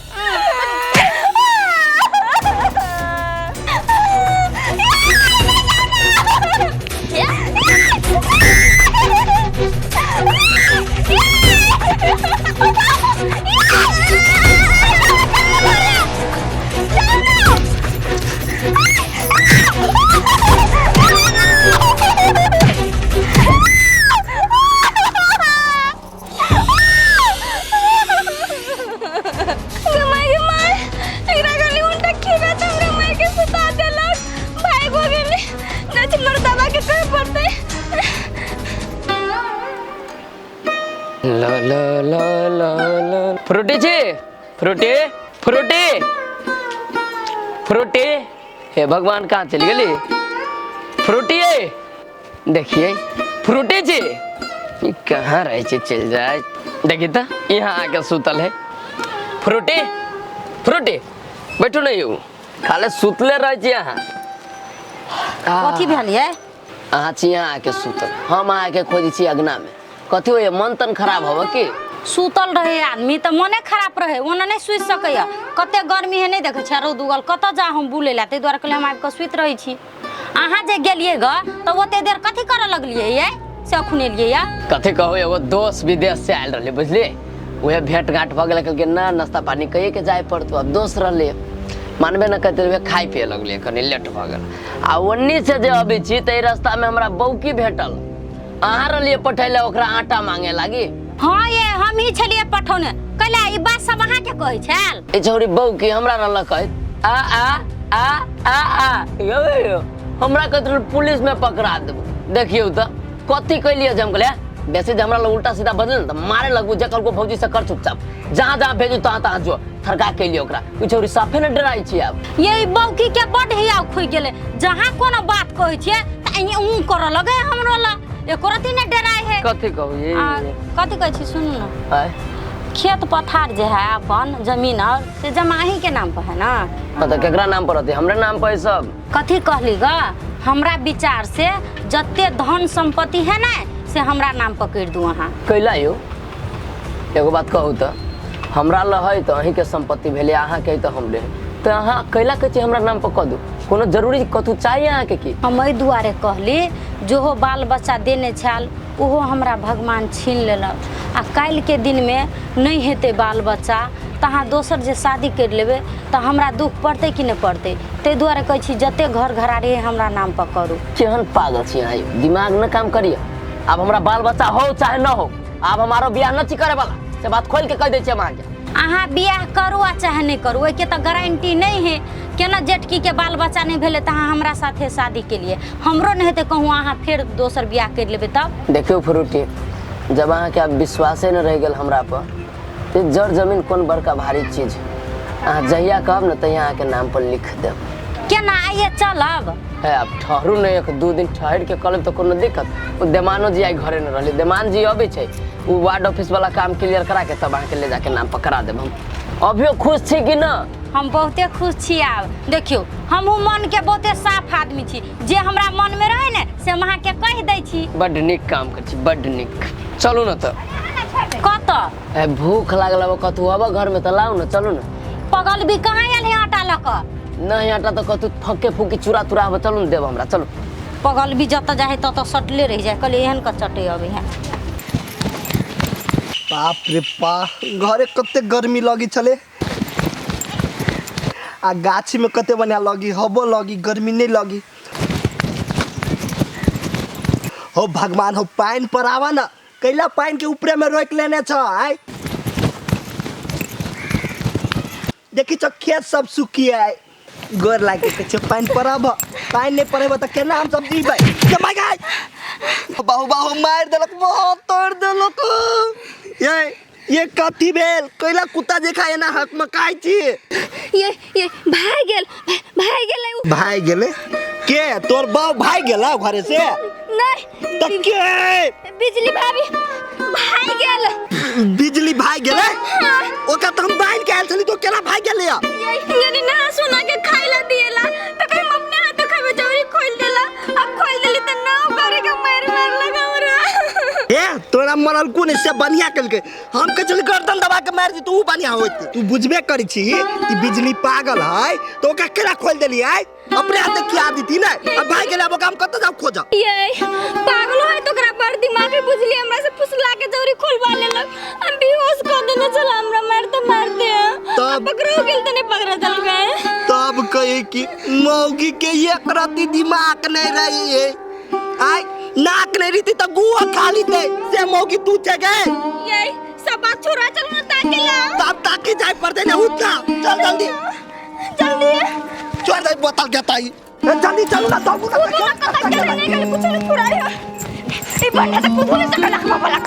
ला ला ला ला ला फ्रूटी जी फ्रूटी फ्रूटी फ्रूटी हे भगवान कहाँ चली गली फ्रूटी देखिए फ्रूटी जी कहाँ रहे चल जाए देखिए तो यहाँ आके सुतल है फ्रूटी फ्रूटी बैठो नहीं हूँ खाले सुतले रहे यहाँ कथी भेलिए अहाँ यहाँ आके सुतल हम आके खोजी छी अगना में कथी हो मन तन खराब हो कि सुतल रहे आदमी तो मने खराब रहे ओना नहीं सुत सकैया कते गर्मी है नहीं देखे छै रौद उगल कत जा हम बुले ला तै द्वारा कहले हम आबि के सुत रही छी अहाँ जे गेलिए ग तो ओते देर कथी करे लगलिए ये से अखुने लिए या कथी कहो एगो दोस्त विदेश से आयल रहले बुझली उहे भेंट घाट भ गेल कहलके ना नाश्ता पानी कहिए के जाय पड़तो अब दोस्त रहले मानबे न कहते रहे खाई पिए लगलिए कनी लेट भ गेल आ ओन्नी से जे अभी छी तै रास्ता में हमरा बौकी भेटल अहाँ रहलिए पठैले ओकरा आटा मांगे लागी हां ये हम ही छलिए पठौने कहला ई बात सब अहाँ के कहै छल ए छौरी बौकी हमरा रहल कहत आ यो हमरा कहत पुलिस में पकड़ा देबो देखियो त कथी कइलिए जे हम कहले बेसी जे हमरा लोग उल्टा सीधा बदल त मारे लगबो जकर को भौजी से कर चुपचाप जहां जहां भेजू तहां जो थरका कइलिए ओकरा कुछ छौरी साफे न डराई छी अब ये बौकी के बड हिया खुइ गेले जहां कोनो बात कहै छिए त ऊ कर लगे हमरो ला एको रती ने डराए है कथी कहू ये कथी कहै छी सुनू ना आय खेत पथार जे है अपन जमीन और से जमाही के नाम पर है ना तो केकरा नाम पर रहते हमरे नाम पर सब कथी कहली ग हमरा विचार से जत्ते धन संपत्ति है ना से हमरा नाम पर कर दू अहाँ कैला यो एगो बात कहू तो हमरा ल है तो अहीं के संपत्ति भेले अहाँ के तो हम ले तो अहाँ कैला के चीज हमरा नाम पर कह दू कोनो जरूरी कथू चाहिए अहाँ के की हम एहि दुआरे कहली जो हो बाल बच्चा देने छाल ओहो हमरा भगवान छीन लेलक आ काल्हि के दिन में नहीं हेते बाल बच्चा तहाँ दोसर जे शादी कर लेबे तो हमरा दुख पड़ते कि नहीं पड़ते ते दुआरे कहै छी जते घर घरारी हमरा नाम पर करू केहन पागल छी अहाँ दिमाग न काम करिए अब हमरा बाल बच्चा हो चाहे न हो अब हमारो बियाह न करे वाला से बात खोल के कह दे छी हम आगे अहाँ बियाह करू आ चाहे नहीं करू ओके तो गारंटी नहीं है केना जेठकी के बाल बच्चा नहीं भेले तो हमरा साथे शादी के लिए हमरो नहीं हेते कहूँ अहाँ फिर दोसर बियाह कर लेबे तब देखियो फ्रूटी जब अहाँ के विश्वासे न रह गेल हमरा पर तो जड़ जमीन कौन बड़का भारी चीज अहाँ जहिया कहब न तहिया अहाँ के नाम पर लिख देब केना आइए चलब है अब ठहरू नहीं एक दू दिन ठहर के कल तो कोनो दिक्कत वो देमानो जी आई घरे न रहली देमान जी अबे छै वो वार्ड ऑफिस वाला काम क्लियर करा के तब अहाँ के ले जाके नाम पकड़ा देब हम अभियो खुश छी कि न हम बहुते खुश छी आब देखियो हमहू मन के बहुते साफ आदमी छी जे हमरा मन में रहे ने से हम अहाँ के कह दै छी बड नीक काम कर छी बड नीक चलू न तो कत ए भूख लागल अब कतू अब घर में तो लाऊ न चलू न पगल भी कहाँ आयल है आटा लक नहीं आटा तो कतू फके फूकी चूरा तुरा अब चलू न देब हमरा चलू पगल भी जत जाए तत सटले रह जाए कल एहन का चटे अबे है बाप रे बाप घरे कते गर्मी लगी चले आ गाछी में कते बढ़िया लगी हबो लगी गर्मी नहीं लगी हो भगवान हो पानी पर आवा ना कैला पानी के ऊपरे में रोक लेने छ आय देखी छ खेत सब सुखी है गोर लागे के छ पानी पर आब पानी नहीं पड़े त केना हम सब जीबै के भाग आय बाहु बाहु मार देलक बहुत तोड़ देलक ये कथी भेल कैला कुत्ता देखा एना हक में काई छी ये भाई गेल भाई गेले के तोर बाप भाई गेला घरे से नहीं त के बिजली भाभी भाई गेल बिजली भाई गेले ओका त हम बाइन के आयल छली तो केला भाई गेले ये ना सोना के खाइला दिएला त कहीं हम अपने हाथ खावे चोरी खोल देला अब खोल देली त ना करे के मार लगा हमरा ए तोरा मरल कोन से बढ़िया कलके हम के चल गर्दन दबा के मार दी तू बढ़िया होत तू बुझबे करी छी कि बिजली पागल है तो ओका केला खोल देली है अपने हाथ क्या दी थी ना अब भाई गेला अब काम कत जाओ खोजा ये पागल है तो करा पर दिमाग में बुझली हमरा से फुसला के चोरी खोलवा लेलक हम बेहोश कर देने चला हमरा मारते तब पकड़ो गेल तने पकड़ा चल गए तब कहे कि मौगी के एक रति दिमाग नहीं रही है आई नाक नहीं रही तो गुआ खाली थे से मौगी तू जगह ये सब बात छोड़ा चल ना ताकेला तब ताकि जाए पड़ते ना उठना चल जल्दी छोड़ दे बोतल के ताई जल्दी चलो ना तो कुछ नहीं छुड़ायो ए बंदा तक कुछ नहीं सकला हम भला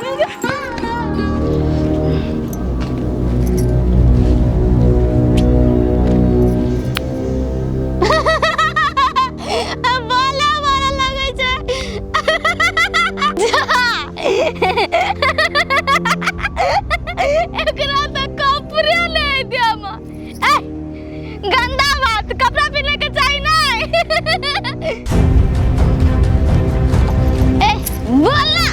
एकरा त कपड़े ले दिया म ए गंदा बात कपड़ा पहनने के चाहिए ना ए बोल ना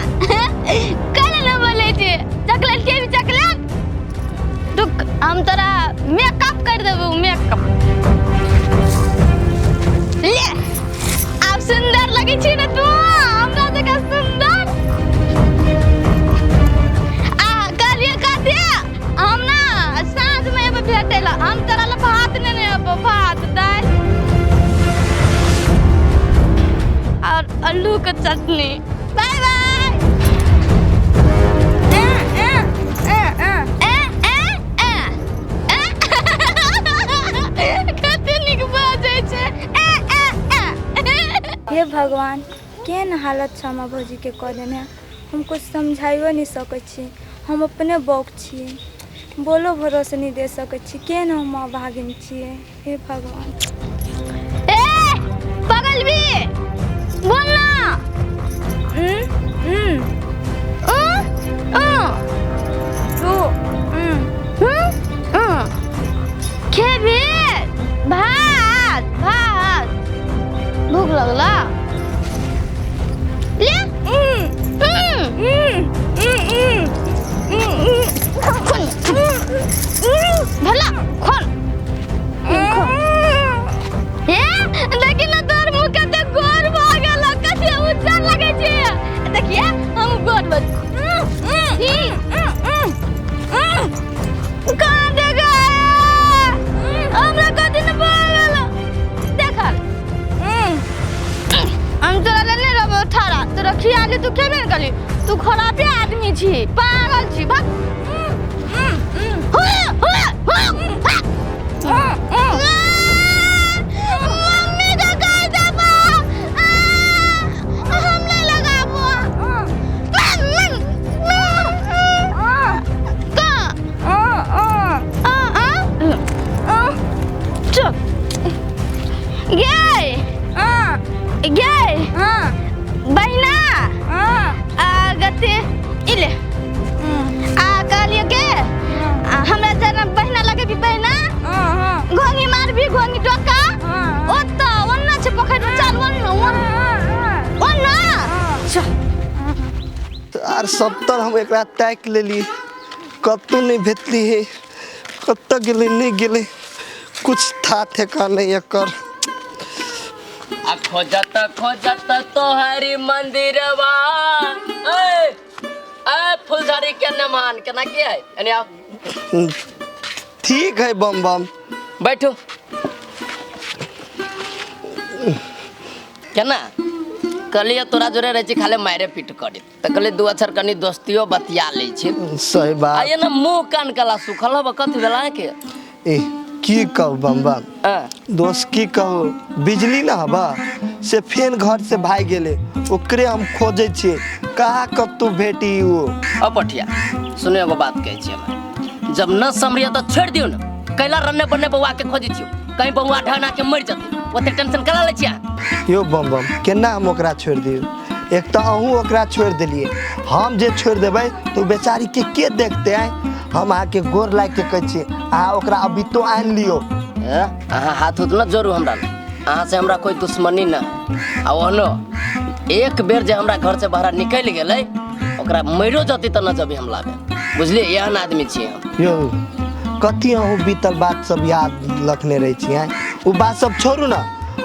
कल ना बोले थे चॉकलेट के भी चॉकलेट रुक हम तोरा मेकअप कर देबो मेकअप ले अब सुंदर लगे छी ना तू हमरा जगह सुंदर हम ना साँझ में अब भेटेला हम तोरा ल भात ने अब भात दाल और आलू का चटनी बाय बाय कते निक बाजै छै हे भगवान केहन हालत छ हम भौजी के कह देने हम कुछ समझाइयो नहीं सकै छी हम अपने बौक छिए बोलो भरोसे नहीं दे सकै छी केहन हम भागिन छिए हे भगवान ए पागल भी बोल ना खेबे भात भात भूख लगला ले भला खोल लेकिन तोर मुंह कते गोर भ गेल कते उज्जर लगे छै देखिए हम गोर भ कहां देगा हमरा कते न पागल देखल हम तोरा ले नहीं रहबो थारा तोरा खियाली तू केबे कली तू खराबे आदमी छी पागल छी भाग मम्मी का कह देबो हम नहीं लगाबो गे गे बहिना गते इले कहलिए के हमरा जना बहिना लगे भी बहिना घोंगी मार भी घोंगी टोका ओत्ता ओन्ना छ पोखर चल ओन्ना यार सब तर हम एकरा तैक लेली कतौ नहीं भेटली है कत गेले नहीं गेले कुछ था ठिकाना एकर आ खोजत तोहरी मंदिरवा ए फुलझड़ी के नमान केना के है एने आओ ठीक है बम बम बैठो केना कहलिए तोरा जोरे रहे छी खाले मारे पीट करी त कहले दू अक्षर कनी दोस्तियो बतिया ले छी सही बात आ ये ना मुंह कान कला सुखल हो कथि भेला के ए की कहू बम बम दोस्त की कहू बिजली ना हबा से फेन घर से भाग गेले ओकरे हम खोजे छी कहाँ कतौ भेटी वो अपठिया सुने एगो बात कहै छी हम जब न समरिया त छोड़ दियो न कैला रन्ने बन्ने बउआ के खोजै छियो कहीं बउआ ढहना के मर जते ओते टेंशन करा ले छिया यो बम बम केना हम ओकरा छोड़ दियो एक तो अहूँ ओकरा छोड़ दिलिए हम जे छोड़ देबै तो बेचारी के देखते हैं हम आके गोर लाग के कहै छी अहाँ ओकरा अभी तो आन लियो अहाँ हाथ उठ न जोरू हमरा अहाँ से हमरा कोई दुश्मनी न आ ओनो एक बेर जे हमरा घर से बाहर निकल गेलै ओकरा मरियो जति त न जबी हम लागे बुझलिए एहन आदमी छी हम यो कथी अहूँ बीतल बात सब याद रखने रहे छी हैं वो बात सब छोड़ू ना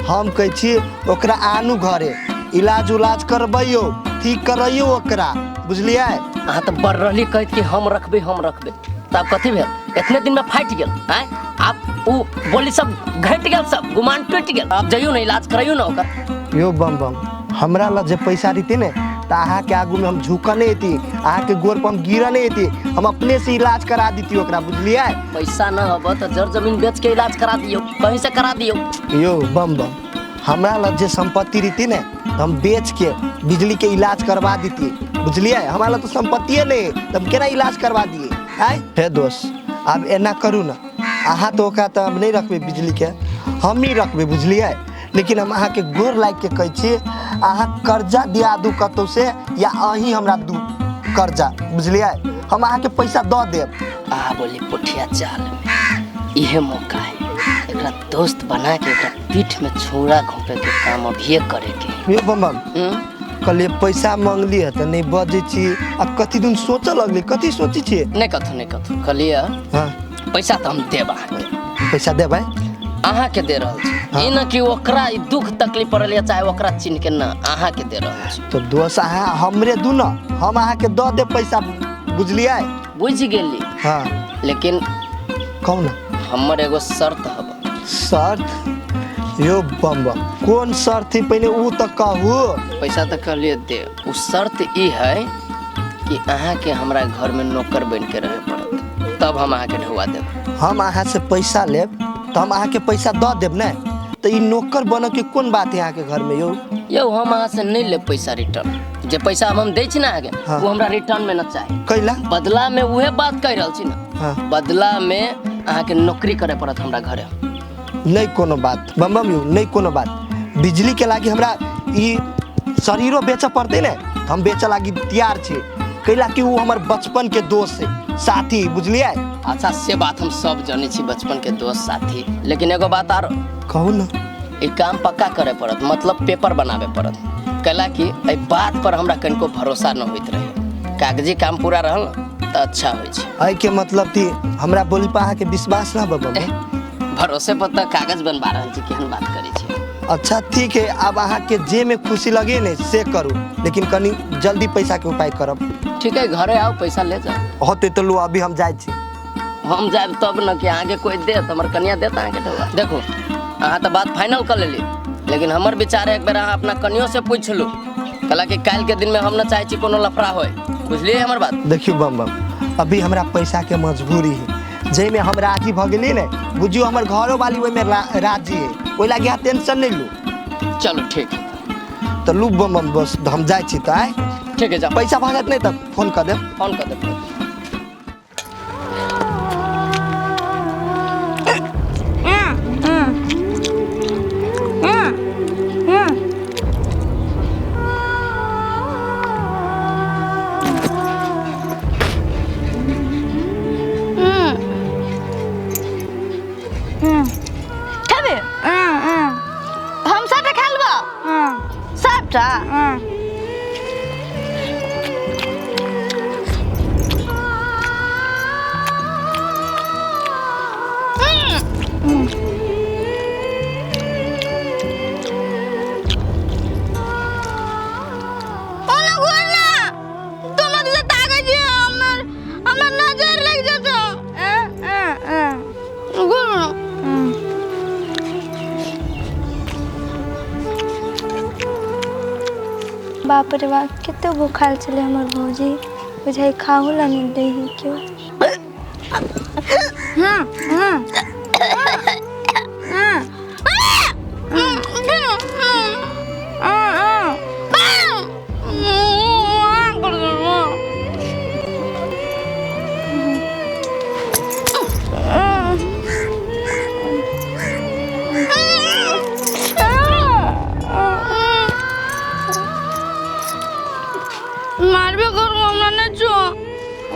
हम कहै छी ओकरा आनू घरे इलाज उलाज करबैयो ठीक करैयो ओकरा बुझलिए अहाँ त बड़ रहली कहत कि हम रखबे तब कथी भेल इतने दिन में फाइट गेल हैं आप उ बोली सब घट गेल सब गुमान टूट गेल आप जइयो न इलाज कराइयो न ओकर यो बम बम हमरा ला जे पैसा रहती ने त अहाँ के आगू में हम झुका नहीं थी अहाँ के गोर पर हम गिरा नहीं थी हम अपने से इलाज करा देती ओकरा बुझलिए पैसा न हब त जर जमीन बेच के इलाज करा दियो कहीं से करा दियो यो बम बम हमरा ला जे संपत्ति रहती ने हम बेच के बिजली के इलाज करवा देती बुझलिए हमारा ला तो संपत्ति नहीं तो हम केना इलाज करवा दिए आय हे दोस्त अब एना करू ना अहाँ तो ओकरा तो हम नहीं रखबे बिजली के हम ही रखबे बुझलिए लेकिन हम अहाँ के गोर लाग के कहै छी अहाँ कर्जा दिया दू कतौ से या अहीं हमरा दू कर्जा बुझलिए हम अहाँ के पैसा दऽ देब आ बोली पुठिया चाल इहे मौका है एकरा दोस्त बना के एकरा पीठ में छुरा घोंपे के काम अभी करे के यो बम बम कल पैसा मांगली है तो नहीं बजे छी अब कथी दिन सोच लगली कथी सोची छी नहीं कथु कहलिए हां पैसा तो हम देबा पैसा देबै अहाँ के दे रहल छी ई न कि ओकरा ई दुख तकलीफ पड़ल चाहे ओकरा चिन्ह के न अहाँ के दे रहल छी तो दोस्त अहाँ हमरे दू न हम अहाँ के दऽ दे पैसा बुझलिए बुझ गेली हां लेकिन कौन हमर एगो शर्त हब शर्त यो बम बम कौन शर्त थी पहले उ तो कहू पैसा तो कहलिए दे उ शर्त ई है कि अहाँ के हमरा घर में नौकर बन के रहे पड़त तब हम अहाँ के ढुआ देब हम अहाँ से पैसा लेब तो हम अहाँ के पैसा दऽ देब ने तो ई नौकर बन के कौन बात है अहाँ के घर में यो हम अहाँ से नहीं लेब पैसा रिटर्न जे पैसा हम दै छी ना आगे वो हमरा रिटर्न में न चाही कैला बदला में उहे बात कह रहल छी ना बदला में अहाँ के नौकरी करे पड़त हमरा घरे नहीं कोनो बात बम बम यू नहीं कोनो बात बिजली के लागी हमरा ई शरीरो बेच पड़ते ने तो हम बेचे लागी तैयार छे कैला कि वो हमार बचपन के दोस्त है साथी बुझलिए। अच्छा से बात हम सब जानी छी बचपन के दोस्त साथी, लेकिन एगो बात आर कहू ना। ई काम पक्का करे पड़त, मतलब पेपर बनावे पड़त, कैला कि एहि बात पर हमरा कनिको भरोसा न होइत रहे। कागजी काम पूरा रहल तो अच्छा होइ छै। आई के मतलब थी हमरा बोली पा के विश्वास ना बाबा। भरोसे पर तो कागज बनवा रहल छी, केहन बात करै छी। अच्छा ठीक है, अब अहाँ के जे में खुशी लगे ने से करू, लेकिन कनी जल्दी पैसा के उपाय करब। ठीक है, घरे आओ पैसा ले जाओ। होते तो लो, अभी हम जाए छी। हम जाए तब न कि आगे कोई दे, हमर कन्या देता आगे ढोआ। देखो अहाँ तो बात फाइनल कर लेली, लेकिन हमर विचार एक बेर अहाँ अपना कनियो से पूछ लू, कला कि काल के दिन में हम न चाहे छी कोनो लफड़ा होए। बुझलिए हमर बात? देखियो बम बम, अभी हमरा पैसा के मजबूरी है, जे में हम राजी भ गेली ने, बुझियो हमर घरो वाली ओइ में राजी है, ओइ लागी अहाँ टेंशन नहीं लू। चलो ठीक है, तो लू बम बम, बस हम जाए छी। तो आए ठीक है, जा। पैसा भागत नहीं तब फोन कर दे। फोन कर दे। हम सब खेलबो सबटा। बाप रे बाप, कितने बुखार चले हमार भौजी, बुझाई खाहू ला नहीं दे ही क्यों। मारबे करू हमरा ने जो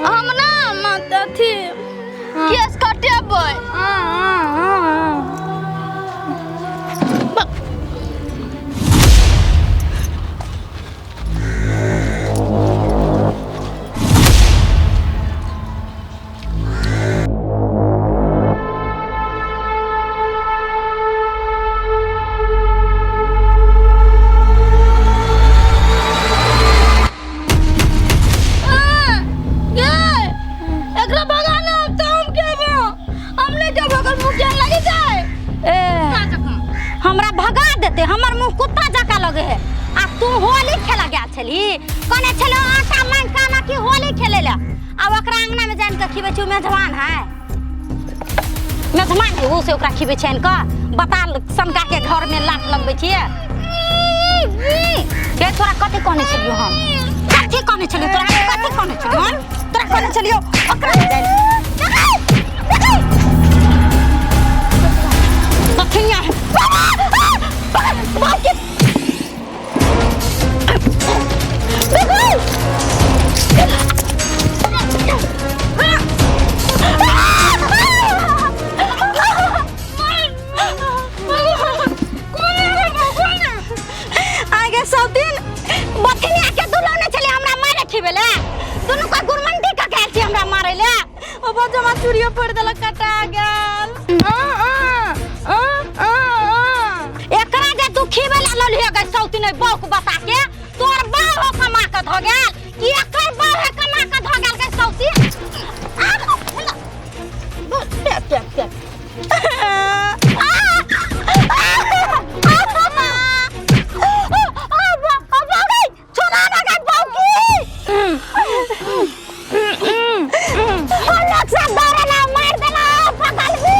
हम ना मत अथी केस कटेबै। हमरा भगा देते, हमर मुंह कुत्ता जका लगे है। आ तू होली खेला गया छली, कने छलो आटा मान काना की होली खेले ला। अब ओकरा अंगना में जान के खिबे छु, मेजबान है मेजबान है, वो से ओकरा खिबे छन का बता सनका के घर में लात लगबे छिए। के तोरा कथि कहने छलियो, हम कथि कहने छलियो, तोरा कथि कहने छलियो, हम तोरा कहने छलियो ओकरा जान कखनिया है। आगे सब दिन बथनिया के दुलौने चले हमरा मारे खिबेले, दुनु का गुरमंडी का कहै छी हमरा मारे ले। ओ बजमा चूड़ियो फोड़ देला, कटा गेल। एकरा जे दुखी वाला ललिया गै सौती नै बौक बता के तोर बाहो कमा के ध गेल कि एकर बाहे कमा के ध गेल गै सौती। छोड़ा ना गै बौकी अलग से दौड़ना मार देना पकड़ भी।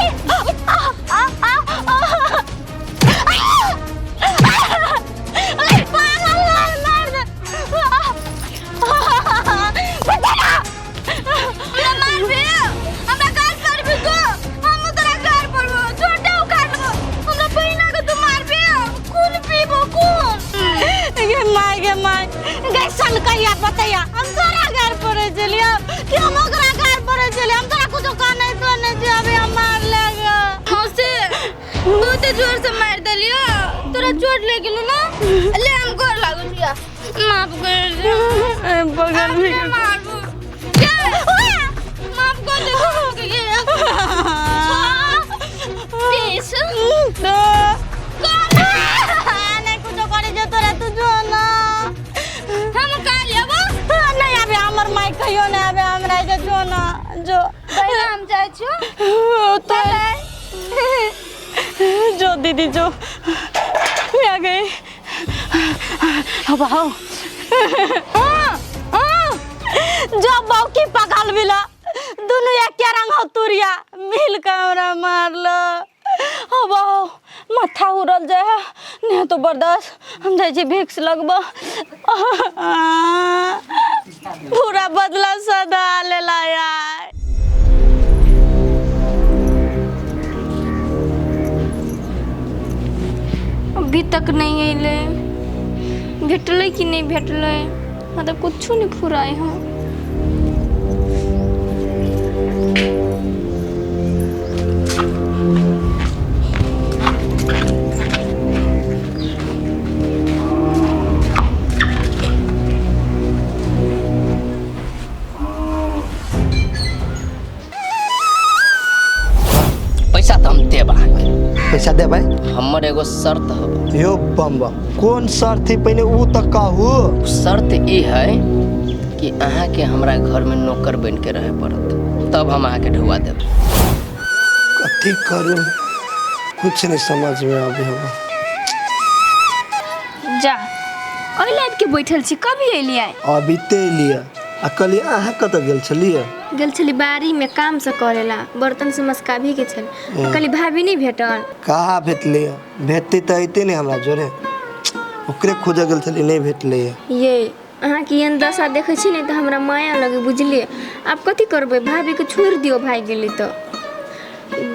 सन कहिया बतैया हम तोरा घर पर चलियो कि हम ओकरा घर पर चलियो हम तोरा कुछ कह नहीं तो नहीं जे अभी हम मार लेगा हंसे बहुत जोर से मार दलियो तोरा चोट ले गेलो ना ले हम गोर लागो लिया माफ कर दे बगल में मारबो माफ कर दे हो गया प्लीज तो नहीं कुछ करे जो तोरा तू जो ना हम का लेबो नहीं अबे हमर माई कहियो ना अबे हमरा जो ना जो पहले हम जाय छियो तो जो दीदी जो मैं आ गई अब आओ जो बाकी पकड़ मिला दोनों एक क्या रंग हो तुरिया मिल कैमरा मार लो अब आओ माथा उड़ल जाए नहीं तो बर्दाश्त हम जाए भिक्स लगबो पूरा बदला सदा ले लाया अभी तक नहीं अइले भेटले कि नहीं भेटले मतलब कुछ नहीं फुराए हम पैसा तो हम देबा पैसा दे भाई हमर एगो शर्त है यो बम कौन शर्त थी पहले वो तक कहू शर्त ई है कि अहाँ के हमरा घर में नौकर बन के रहे पड़त तब हम अहाँ के ढुआ देब कथी करूँ कुछ नहीं समझ में आवे होगा जा ओइ लाइट के बैठल छी कभी अइलियै अभी ते लिया आ कल अहाँ कत गेल छलिए गेल छली बाड़ी में काम से करेला बर्तन से मस्काभी के छल कली भाभी नहीं भेटल कहाँ भेटले भेटते तो अते नहीं हमरा जोरे ओकरे खोजे गेल छली नहीं भेटले ये अहाँ की एहन दशा देखै छी नहीं तो हमरा माया लगे बुझलिए आप कथी करबै भाभी के छोड़ दियो भाई गेली तो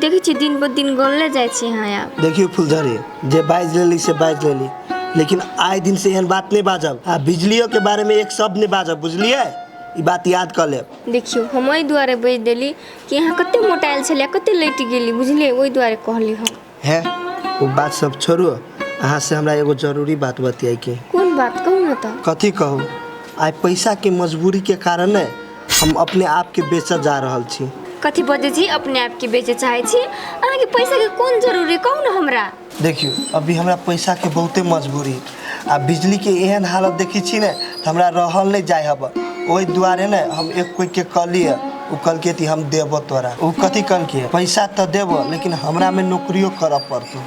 देखै छी दिन पर दिन गलले जाइ छी अहाँ आप देखियो फुलझड़ी जे बाज लेली से बाज लेली लेकिन आए दिन से एहन बात नहीं बाजब आ बिजलियों के बारे में एक शब्द नहीं बाजब बुझलिए ई बात याद कर ले देखियो हम ओहि दुआरे बज देली कि यहाँ कते मोटाइल छलै कते लैट गेली बुझलिए ओहि दुआरे कहली हम है वो बात सब छोड़ो अहाँ से हमरा एगो जरूरी बात बतियाई के कौन बात कहू ना तो कथी कहू आइ पैसा के मजबूरी के कारण हम अपने आप के बेचऽ जा रहल छी कथी बजे छी अपने आप के बेचे चाहे छी अहाँ के पैसा के कौन जरूरी कहू ना हमरा देखियो अभी हमरा पैसा के बहुते मजबूरी आ बिजली के एहन हालत देखी छी ने तो हमरा रहल नहीं जाय हब ओहि दुआरे ने हम एक कोई के कहलिए उ कल के ती हम देबो तोरा उ कथी कल के पैसा तो देबो लेकिन हमरा में नौकरियो करऽ पड़तो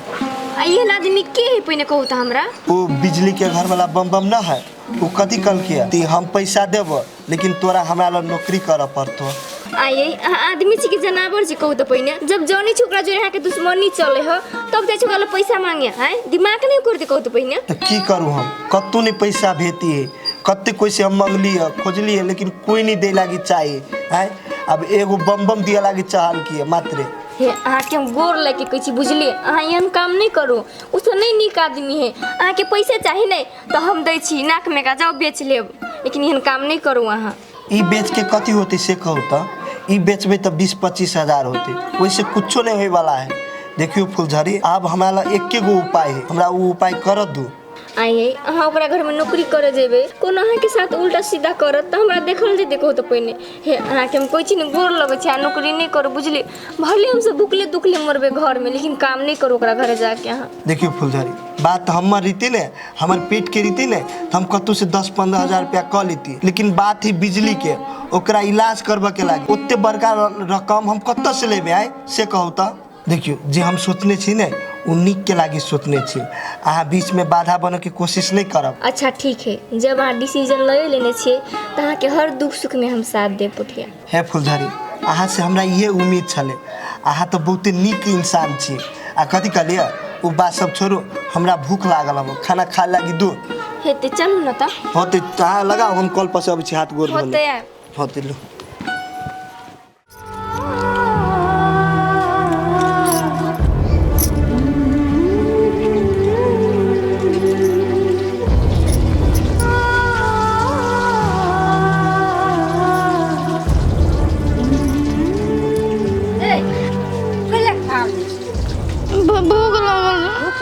आ एहन आदमी के है पहिने कहू तो हमरा वो बिजली के घर वाला बम बम ना है वो कथी कल के ती हम पैसा देबो लेकिन तोरा हमरा ला नौकरी करऽ पड़तो आइए आदमी छी के जनावर छी कहू तो पहिने जब जौनी छोकरा जो यहाँ के दुश्मनी चले हो तब जाय छोकरा पैसा मांगे है दिमाग नहीं करते कहू तो पहिने तो की करूँ हम कत्तू नहीं पैसा भेती है कत्ते कोई से हम मंगली है खोजली है लेकिन कोई नहीं दे लागी चाहिए है अब एगो बम बम दिया लागी चाहल की है मात्र हे अहाँ के हम गोर लेके कहै छी बुझलिए अहाँ एहन काम नहीं करू उ तो नहीं नीक आदमी है अहाँ के पैसे चाही नहीं तो हम दै छी नाक में का जाओ बेच लेब लेकिन एहन काम नहीं करू अहाँ ई बेच के कथी होते से कहू तो ई बेचबे तो 20-25 हजार होते वैसे कुछो नहीं होए वाला है देखियो फुलझड़ी अब हमरा एके गो उपाय है हमरा वो उपाय कर दू आइए अहाँ ओकरा घर में नौकरी करे जेबे कोनो अहाँ के साथ उल्टा सीधा करत तो हमरा देखल जे देखो तो पहिने हे अहाँ के हम कोई चीज गोर लगे छै नौकरी नहीं करू बुझली भले हम सब भूखले दुखले मरबे घर में लेकिन काम नहीं करू ओकरा घरे जाके अहाँ देखियो फुलझड़ी बात हमर रीति ने हमर पेट के रीति ने तो हम कतौ से 10-15 हजार रुपया कह लेती लेकिन बात ही बिजली के ओकरा इलाज करबे के लागी ओते बड़का रकम हम कत्ता से लेबे आइ से कहू तो देखियो जे हम सोचने छी ने उ नीक के लागी सोचने छी अहाँ बीच में बाधा बने के कोशिश नहीं करब अच्छा ठीक है जब अहाँ डिसीजन ले लेने छिए तो अहाँ के हर दुख सुख में हम साथ दे पुठिया हे फुलझड़ी अहाँ से हमरा ये उम्मीद छले अहाँ तो बहुते नीक इंसान छी आ कथी कहलिए उ बात सब छोड़ो हमरा भूख लागल हम खाना खा लागी दो हेते चलू न त होते अहाँ लगाओ हम कल पर से अब छी हाथ गोर होते है होते लो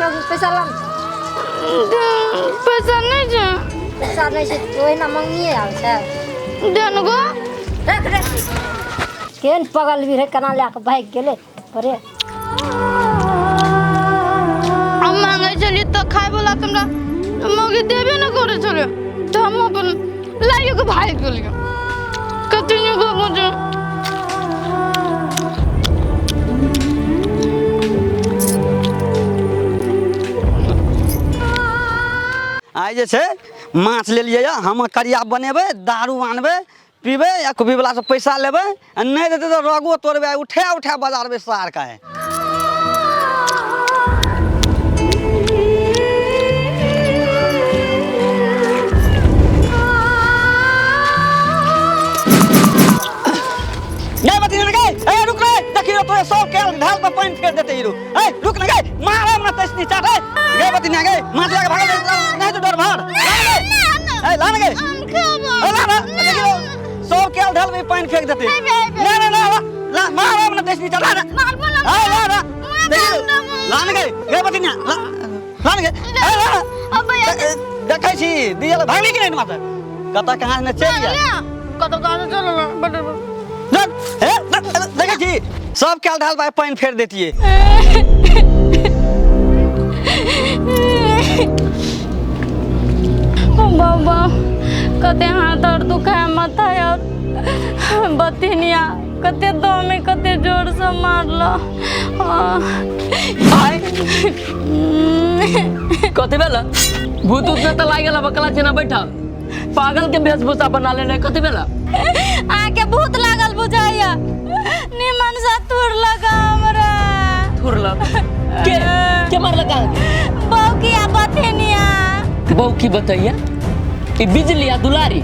पैसा लाम पैसा नहीं छै पैसा नहीं छै तो ना मांगिए आल छै देन गो रख रख केन पगल भी रे कना ले के भाग गेले अरे हम मांगे चली तो खाए वाला हमरा मगे देबे न करे छले तो हम अपन लाइयो के भाई गेलियो कतनी गो मुझे आइ जे छै माछ ले लिये हम करिया बनेबै दारू आनबै पीबै या कभी वाला से पैसा लेबै नहीं देते तो रगो तोड़बै उठा उठा बजारबै सार का है नहीं बती न गए ए रुक रे देखियो तो सब के ढाल पे पानी फेर देते हिरो ए रुक न गए मारे न तसनी चाट है गए बती न गए माछ लगा भाग नहीं तो डर भार ए लान गए ए ला देखियो सब के ढाल पे पानी फेंक देते नहीं ला मारे न तसनी चाट है ला देखियो लान गए बती न लान गए ए ला देखै छी दियल भागली कि नहीं माता कता कहां ने चल गया कत कहां चल देखा छी सब क्या ढाल भाई पानी फेर देती है बाबा कते हाथ और दुखाए माथा और बतिनिया कते दम में कते जोर से मारलो कथी बेला भूत उत त लागेला बकला छेना बैठा पागल के वेशभूषा बना लेले कथी बेला आके भूत लागल बुझाइया निमन सा तुर लगा हमरा थुरला के मार लगा बौकिया बतिनिया बौकी बताइया ई बिजली या दुलारी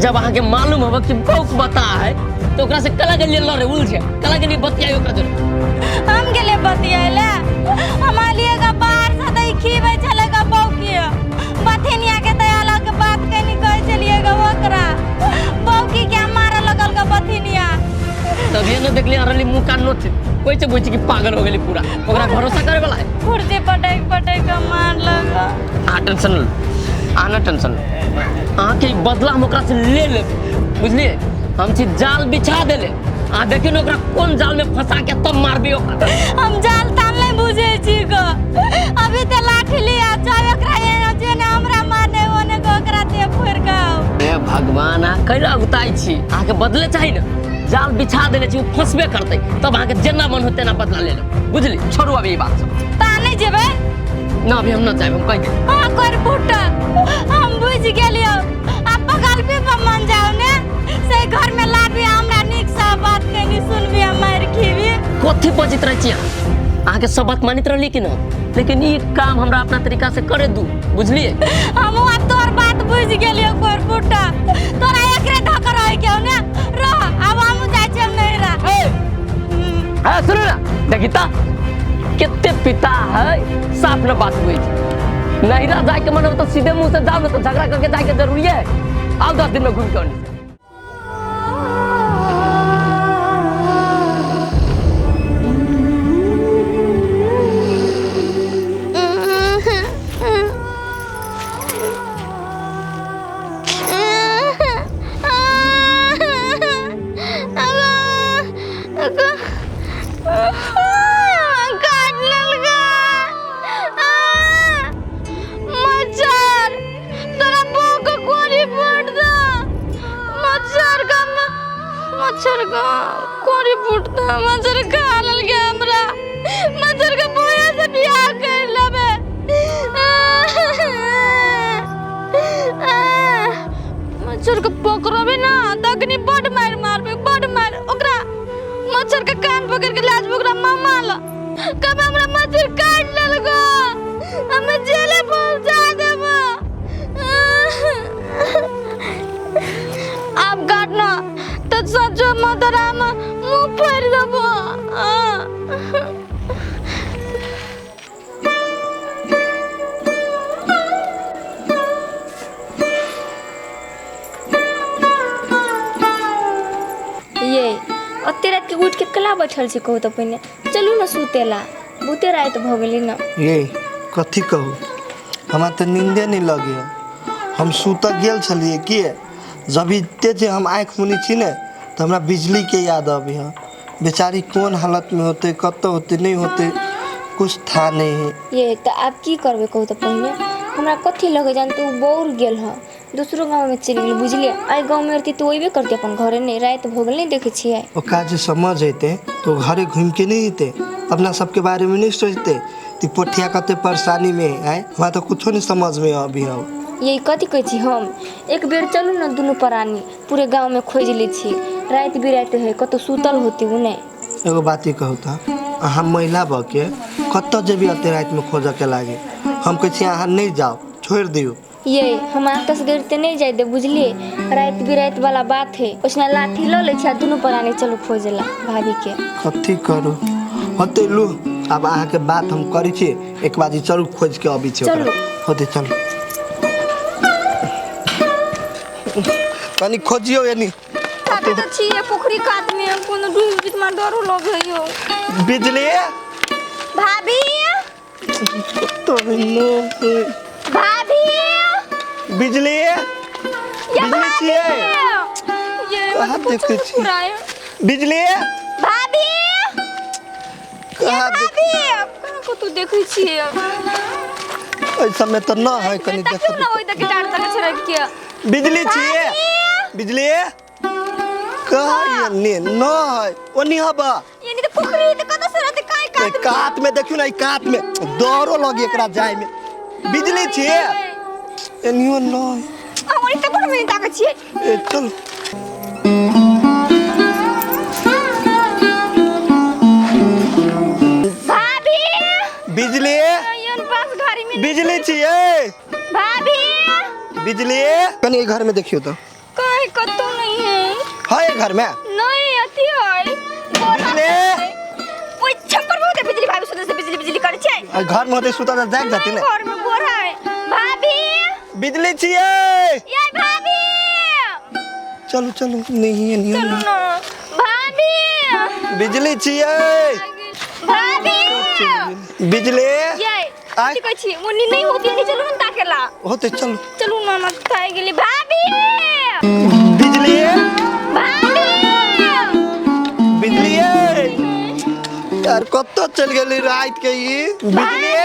जब अहाँ के मालूम होगा कि बौक बता है तो ओकरा से कला के लिए लड़े उलझे कला के लिए बतियाई ओकरा जरूर हम के लिए बतियाइला हमारे लिए का बाहर से दई खीबे चलेगा बौकिया बतिनिया के दयाला के बात कनी कह चलिएगा ओकरा बौकी के मारे लगल का बतिनिया तब ये न देखली अरली मुंह कान नो थे कोई से बुझी कि पागल हो गेली पूरा ओकरा भरोसा करे वाला है कुर्सी पटक के मार लगा आ टेंशन आना टेंशन आके बदला हम ओकरा से ले ले बुझलिए हम छी जाल बिछा देले आ देखिन ओकरा कोन जाल में फंसा के तब मारबी ओकरा हम जाल ताल नहीं बुझे छी को अभी ते लाठी लिया जाय ओकरा ये जेने हमरा मारने ओने को ओकरा ते फोड़ गाओ ए भगवान आ कैला उताई छी आके बदले चाहि न जाल बिछा देने छी फंसबे करते तब आके जेना मन होते ना बदला ले लो बुझली छोड़ू अभी ये बात सब ता नहीं जेबे ना अभी हम ना जाए हम कह दे हां कर फुटा हम बुझ गेलियो आप बगल पे मन जाओ ने से घर में लाबी हमरा निक सा बात कनी सुनबी मार खीबी कोथी बजित रह छी आहाँ के सब बात मानित रहली कि ना लेकिन ई काम हमरा अपना तरीका से करे दू बुझलिए हम अब तोर बात बुझ गेलियो कर फुटा तोरा एकरे धक रह के ने रह अब हम जाय छी नहीं रह हां सुन ना देखिता कितने पिता है साफ न बात हुई नहीं रह जाए के मन हो तो सीधे मुंह से जाओ ना तो झगड़ा करके जाए के जरूरी है आओ 10 दिन में घूम के आने मच्छर का कोड़ी फुटता मच्छर खा लल गया हमरा मच्छर का बोया से बियाह कर लेबे मच्छर के पकड़बे ना दगनी बड मारबे बड मार ओकरा मच्छर के कान पकड़ के लाज ओकरा मामा ला कब हमरा मच्छर काट लेल गो हम जेले पहुंचा देबो आप काटना तो सचो मदराम मुंह पर देबो ये अत्ते रात के उठ के कला बैठल छी कहू तो पहले चलू ना सुतेला बहुते रात भ गेली न। ये कथी कहू, हमरा तो नींदे नहीं लगे। हम सुत गेल छलिए कि जब इतने जे हम आँख मुनी छी ने तो हमरा बिजली के याद अभी है। बेचारी कौन हालत में होते, कत होते नहीं होते, कुछ था नहीं है। ये तो आप की करबे कहू तो पहले हमरा कथी लगे जान तू बौर गेल ह दूसरो गांव में चल गेल बुझलिए। आई गांव में रहती तो वही करती अपन घरे नहीं रात भ गेल नहीं देखे छिए। वो काज समझ अते तो घरे घूम के नहीं अते, अपना सबके बारे में नहीं सोचते। तो पोठिया कते परेशानी में है, वहाँ तो कुछ नहीं समझ में अभी हो। यही कथी कह छी हम एक बेर चलू न दुनू प्राणी पूरे गांव में खोज ली छी। रात बिरात है कतो सुतल होती उने। एगो बात ही कहू था, अहाँ महिला बके कत जेबी अते रात में खोज के लागे। हम कह छी अहाँ नहीं जाओ, छोड़ दियो। ये हम आकाश गिरते नहीं जाए दे बुझलिए। रात बिरात वाला बात है, उसने लाठी लो ले छी दुनू प्राणी चलो खोजला भाभी के। कथी करू होते लू। अब अहाँ के बात हम करी छी, एक बाजी चलू खोज के अभी चलो। होते चलो कनी खोजियो यानी ताते तो छिए पोखरी कात में कोनो डूब जीत में डरो लगइयो। बिजली भाभी तो नो भाभी बिजली बिजली छिए ये कहाँ देखे छी बिजली भाभी कहाँ भाभी कहाँ को तू देखै छिए। ऐसा में तो ना है कनी देखो देखो ना ओइ तक डार तक छरक के बिजली छिए बिजली कहाँ ये ने ना है ओनी हबा ये नहीं तो पोखरी तो कत से रहते काई ए कात में देखियो ना ई कात में डरो लगे एकरा जाय में बिजली छिए एनियो ना हमरी तो कोन में ताक छिए। ए चल भाभी बिजली यन पास घरी में बिजली छिए भाभी बिजली कनी घर में देखियो तो काई कतो नहीं है। है घर में नहीं अति है बिजली ओइ छप्पर बहुत बिजली भाभी सुते से बिजली बिजली करे छै। और घर में होते सुता जाग जाती ने घर में बोरा है भाभी बिजली छिए ये भाभी चलो चलो नहीं है चलो नहीं ना भाभी बिजली छिए भाभी बिजली ये आय कथि कहै छी मुन्नी नहीं होती नहीं चलो हम ताकेला होते चलो चलू ना ना खाए गेली भाभी बिजली भाभी बिजली यार कत चल गेली रात के ई बिजली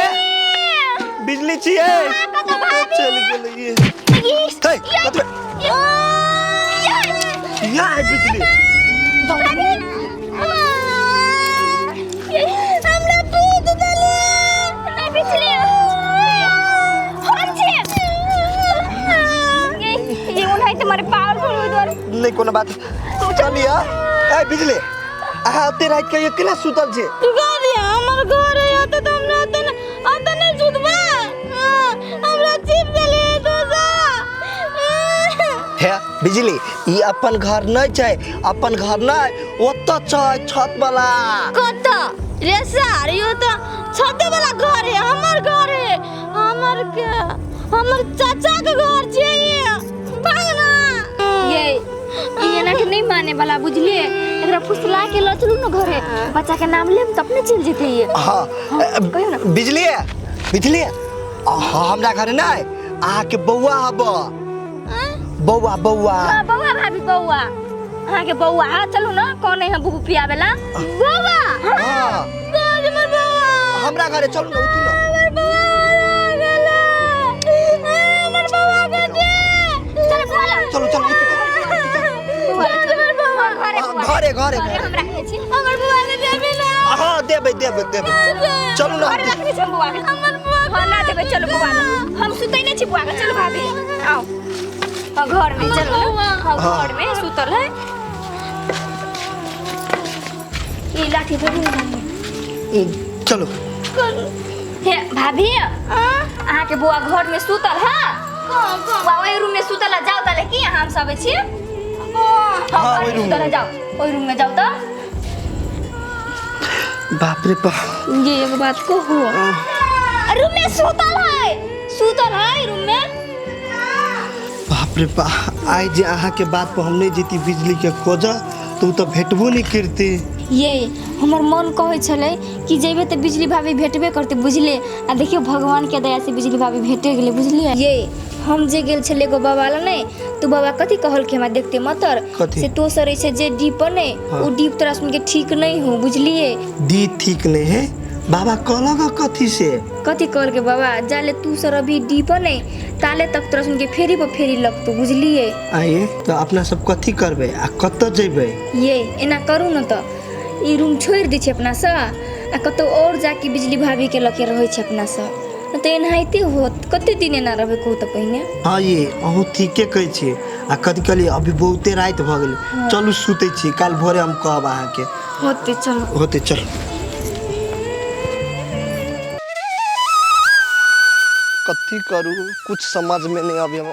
बिजली छिए कत चल गेली ये हे कत या है बिजली हमरा दूध दले ना बिजली हम छी ये उन्हें तुम्हारे पावरफुल हो दर नहीं कोनो बात चलिए ए बिजली आहा ते रात के अकेला सुतल छे गाड़ी हमर घर है त हमरा त नहीं जुदबा हमरा चिप दले दोसा हे बिजली ई अपन घर नहीं छै, अपन घर नहीं ओत छै छत वाला कत रे सर यो त छत वाला घर है हमर घर है हमर के हमर चाचा के घर छै ये भागना ये ना के नहीं माने वाला बुझलिए। एकरा फुसला के ल चलू न घरे बच्चा के नाम लेम त अपने चल जेते ये। हां बिजली बिजली हमरा घर नहीं आहा के बौआ हबो बौआ बौआ हां बौआ भाभी बौआ अहाँ के बौआ चलू ना कौन है बुबू पियावेला बौआ हां हमर बौआ हमरा घरे चलू ना उठू ना हमर बौआ के चल बोला चलो चलो घरे घरे हमरा के छी हमर बौआ के देबे ना। हां देबे देबे देबे चलू ना घरे रखने छी बौआ के हमर बौआ हां ना देबे चलो बौआ हम सुतै नहीं छी बौआ के चलो भाभी आओ घर में चलो हां घर में सुतल है ये लाठी दे चलो हे भाभी अहाँ के बुआ घर में सुतल है बुआ ओई रूम में सुतल जाओ तले की हम सब छी हां ओई रूम में जाओ ओई रूम में जाओ तो बाप रे बाप ये एगो बात को हो रूम में सुतल है रूम में बाप रे बाप आई जे अहाँ के बात पर हम नहीं जीती बिजली के खोजा तो भेटबो नहीं करते ये हमर मन कहै छलै कि जेबे तऽ बिजली भाभी भेटबे करते बुझले। आ देखियो भगवान के दया से बिजली भाभी भेटे गेले बुझलिए। ये हम जे गेल छले एगो बाबा ला नहीं, तू बाबा कथी कहल के हमरा देखते मतर से तो सर ऐसे जे डीप नहीं वो डीप तरह सुन के ठीक नहीं हो बुझलिए। दी ठीक नहीं है बाबा कहलगा कथी से कथी कहल के बाबा जाले तू सर अभी डीप नहीं ताले तक तरह सुन के फेरी पर फेरी लगतो बुझलिए। आइए तो अपना सब कथी करबे आ कत जेबे। ये एना करू न तो ई रूम छोड़ दी छै अपना सा आ कतो और जाके बिजली भाभी के लके रहै छै अपना सा न तो एनाहिते होत कते दिन एना रहबे कहू त पहिने। हाँ ये अहू ठीके कहै छी आ कथी कहली अभी बहुते रात भ गेल चलू सुते छी काल भोरे हम कहब अहाँ के। होते चलो होते चल। कथी करू कुछ समझ में नहीं आवे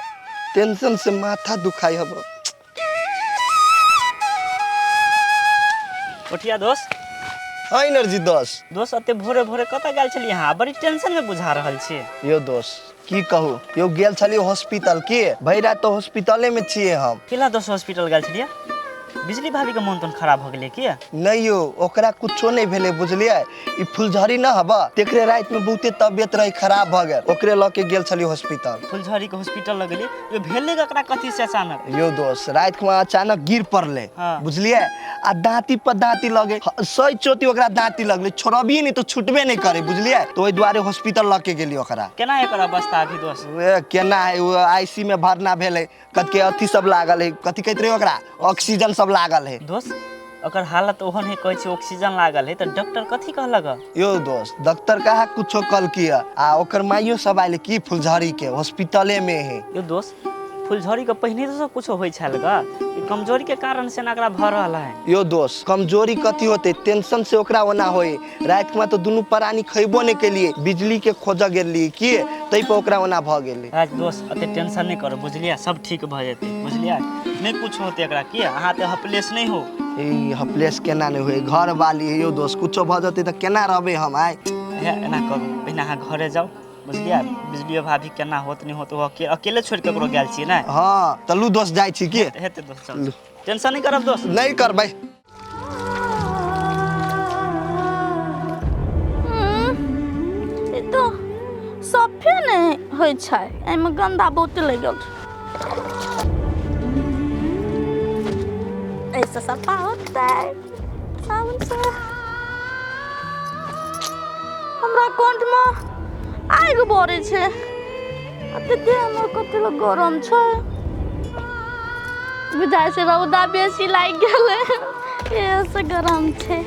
टेंशन से माथा दुखाई हब। उठिया दोस्त। हाँ एनर्जी दोस्त अते भोरे भोरे कतऽ गेल छली यहाँ बड़ी टेंशन में बुझा रहल छी। यो दोस्त की कहू यो गेल छली हॉस्पिटल के भई रात तो हॉस्पिटले में छिए हम। केला दोस्त हॉस्पिटल गेल छलिए बिजली भाभी के मन तन खराब हो गेले किया। नहीं यो ओकरा कुछो नहीं भेले बुझलिए। ई फुलझड़ी न हबा तेकरे रात में बहुते तबियत रही खराब भ गेल ओकरे ल के गेल छली हॉस्पिटल। फुलझड़ी के हॉस्पिटल लगली ये भेले एकरा कथी से अचानक। यो दोस्त रात में अचानक गिर पड़ले बुझलिए आ दांती पर दांती लगे सही चोटी ओकरा दांती लगले छोड़बी नहीं तो छूटबे नहीं करे बुझलिए। तो ओई द्वारे हॉस्पिटल ल के गेली ओकरा। केना एकर अवस्था अभी दोस्त। वे केना है वो आईसी में भरना भेले कत के अथी सब लागल है कथी कहत रहे ओकरा ऑक्सीजन सब लागल है। दोस्त ओकर हालत ओहन है कहै छै ऑक्सीजन लागल है तो डॉक्टर कथी कहलक। यो दोस्त डॉक्टर कहा कुछो कल किया आ ओकर माइयो सब आइले की फुलझड़ी के हॉस्पिटले में है। यो दोस्त फुलझड़ी के पहले तो सब कुछ होई छल ग कमजोरी के कारण से ना एकरा भ रहल है। यो दोस्त कमजोरी कथी होते टेंशन से ओकरा ओना होई रात में तो दुनू प्राणी खइबो नहीं के लिए बिजली के खोज गेली की तई पे ओकरा ओना भ गेले। आज दोस्त अते टेंशन नहीं करो बुझलिए सब ठीक भ जेते बुझलिए नहीं कुछ होते एकरा की अहाँ ते हपलेस नहीं हो। ए हपलेस केना नहीं होई घर वाली है यो दोस्त कुछो भ जते त केना रहबे हम आइ। एना करू पहिने अहाँ घरे जाओ बुझलिए बिजली भाभी केना होत नहीं होत अकेले छोड़ के ककरो गेल छी ना। हां चलू दोस्त जाई छी की हेते दोस्त चल टेंशन नहीं करब दोस्त नहीं करबै। ई तो सफे नहीं होय छै एमे गंदा बहुत लग गेल ऐसा सफा होता है साबुन से हमरा कंठ में आग बरे छै अते देह में कते गरम छै बुझाय से रौदा बेसी लाग गेलै ऐसे गरम छै।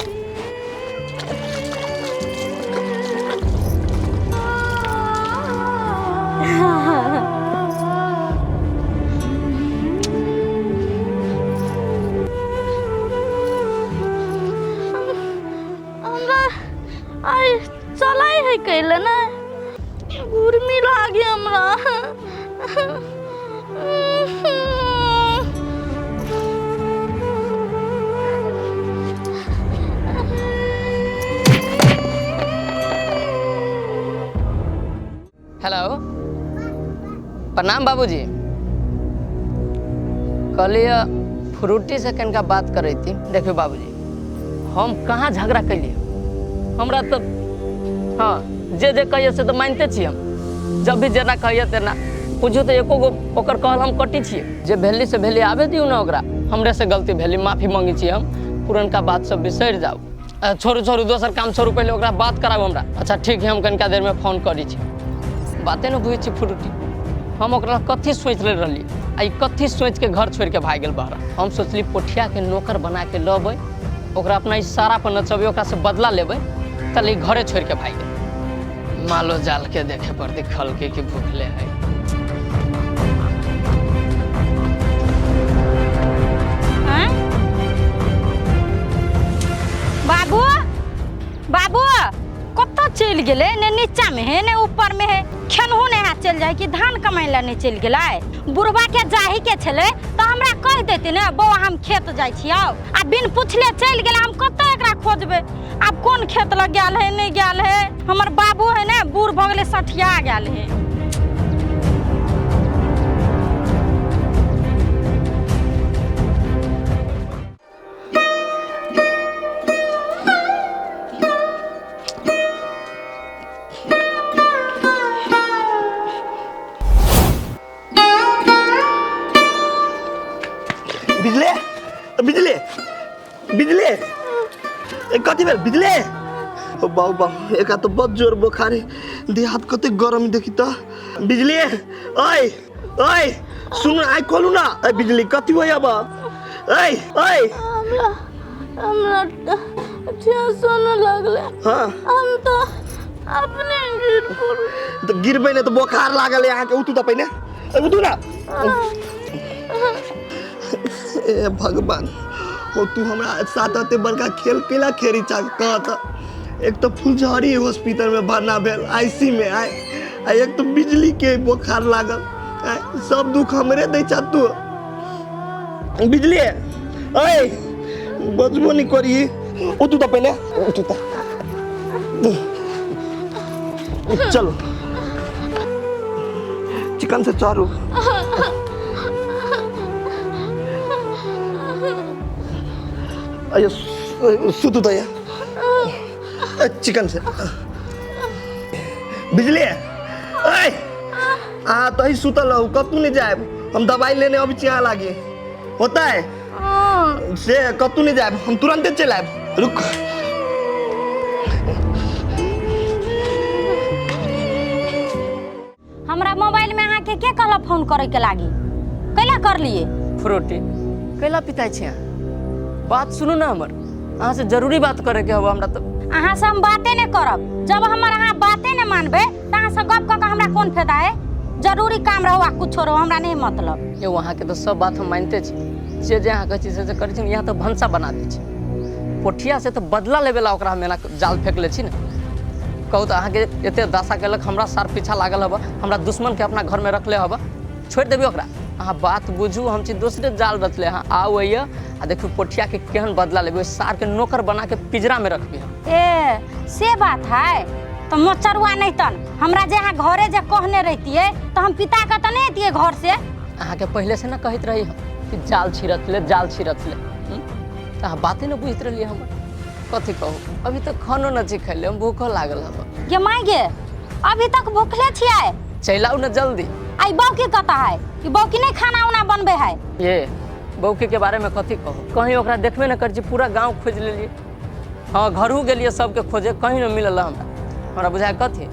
आई चलाई है कैले ना गुरमी लागे हमरा। हेलो प्रणाम बाबूजी। कल फ्रूटी से कनिका बात करे थी। देखियो बाबूजी हम कहाँ झगड़ा कैलिए हमरा तो हाँ जे कहिए से तो मानते छी हम जब भी जेना कहिए तेना पूछू तो एको गो ओकर कहल हम कटी छिए जे भेली से भेली आबे दियौ ना ओकरा हमरे से गलती भेली माफी मांगी छी हम पुरनका बात सब बिसर जाओ। छोड़ू दोसर काम छोड़ू पहले ओकरा बात कराबू हमरा। अच्छा ठीक है हम कनिका देर में फोन करी छी। बाते न बुझे छी फ्रूटी हम ओकरा कथी सोच रहली आ कथी सोच के घर छोड़ के भाग गेल बाहर। हम सोचली पोठिया के नौकर बना के लबै ओकरा अपना इशारा पर नचबे ओकरा से बदला लेबै तले घरे छोड़ के भाग गेल। मालो जाल के देखे पर दिखल के कि भूखले है। बाबू बाबू कत चल गेले ने नीचा में है ने ऊपर में है खेनहू ने हाथ चल जाए कि धान कमाई ला नहीं चल गेलै बुढ़वा के जाही के छले तो हमरा कह देते ने बौआ हम खेत जाई छियौ आ बिन पूछले चल गेला हम कत एकरा खोजबे। अब कौन खेत लग गेल है नहीं गेल है हमर बाबू है ने बूढ़ भ गेले सठिया गेल है। कति बेर बिजली ओ बाबू बाबू एका तो बहुत जोर बुखार देह हाथ कते गरम देखी त बिजली ओए ओए सुन आई खोलू ना ए बिजली कति भयो अब ओए ओए हमरा टेंशन लगले हां हम तो अपने गिर पड़ू तो गिरबै ने तो बुखार लागल यहाँ के उठू त पहिने उठू ना ए भगवान हो तू हमरा साथ आते बड़का खेल केला खेरी चा कहत एक तो फुलझड़ी हॉस्पिटल में भरना भेल आईसी में आए एक तो बिजली के बुखार लागल सब दुख हमरे दै चा तू बिजली ओए बजबो नहीं करी उठू त पहले उठू त चलो चिकन से चारू अयो सुतू तो या चिकन से बिजली ओए आ तो ही सुतल हो कतू नहीं जाए हम दवाई लेने अभी चिया लागे होता है से कतू नहीं जाए हम तुरंत चले आए रुक हमरा मोबाइल में अहाँ के कहला फोन करे के लागी कैला कर लिए फ्रूटी कैला पिताई छिया बात सुनू ना हमर अहाँ से जरूरी बात करे के हो हमरा तो अहाँ से हम बातें नहीं करब जब हमार अहाँ बातें नहीं मानबे तो अहाँ से गप क हमरा कौन फायदा है जरूरी काम रहो आ कुछ रहो हमरा नहीं मतलब ये वहाँ के तो सब बात हम मानते छी जे अहाँ कहै छी से करै छी यहाँ तो भंसा बना दै छी पोठिया से तो बदला लेवेला ओकरा मेला जाल फेंक ले छी ना कहू तो अहाँ के एते दशा केलक हमरा सार पीछा लागल हब हमरा दुश्मन के अपना घर में रखले हब छोड़ देबी ओकरा अहाँ बात बुझू हम छी दूसरे जाल रचले हाँ आओ आ देखू पोठिया के केहन बदला लेबे सार के नौकर बना के पिंजरा में रखबी ए से बात है तो मोचरुआ नहीं तन हमरा जे अहाँ घरे जे कहने रहतिए तो हम पिता का तो नहीं अतिए घर से अहाँ के पहले से ना कहत रही हम कि जाल छिरत ले तो अहाँ बातें न बुझत रही हम कथी कहू अभी तक खानो न छी खैले हम भूखो लागल हब ये माई गे अभी तक भूखले छियै चल आउ न जल्दी आई बौकी कता है कि बौकी नहीं खाना उना बनबे है ये बौकी के बारे में कथी कहू कहीं ओकरा देखबे न कर छी पूरा गांव खोज लेलिए हाँ घरू गेलिए सबके खोजे कहीं न मिलल हमरा बुझाय कथी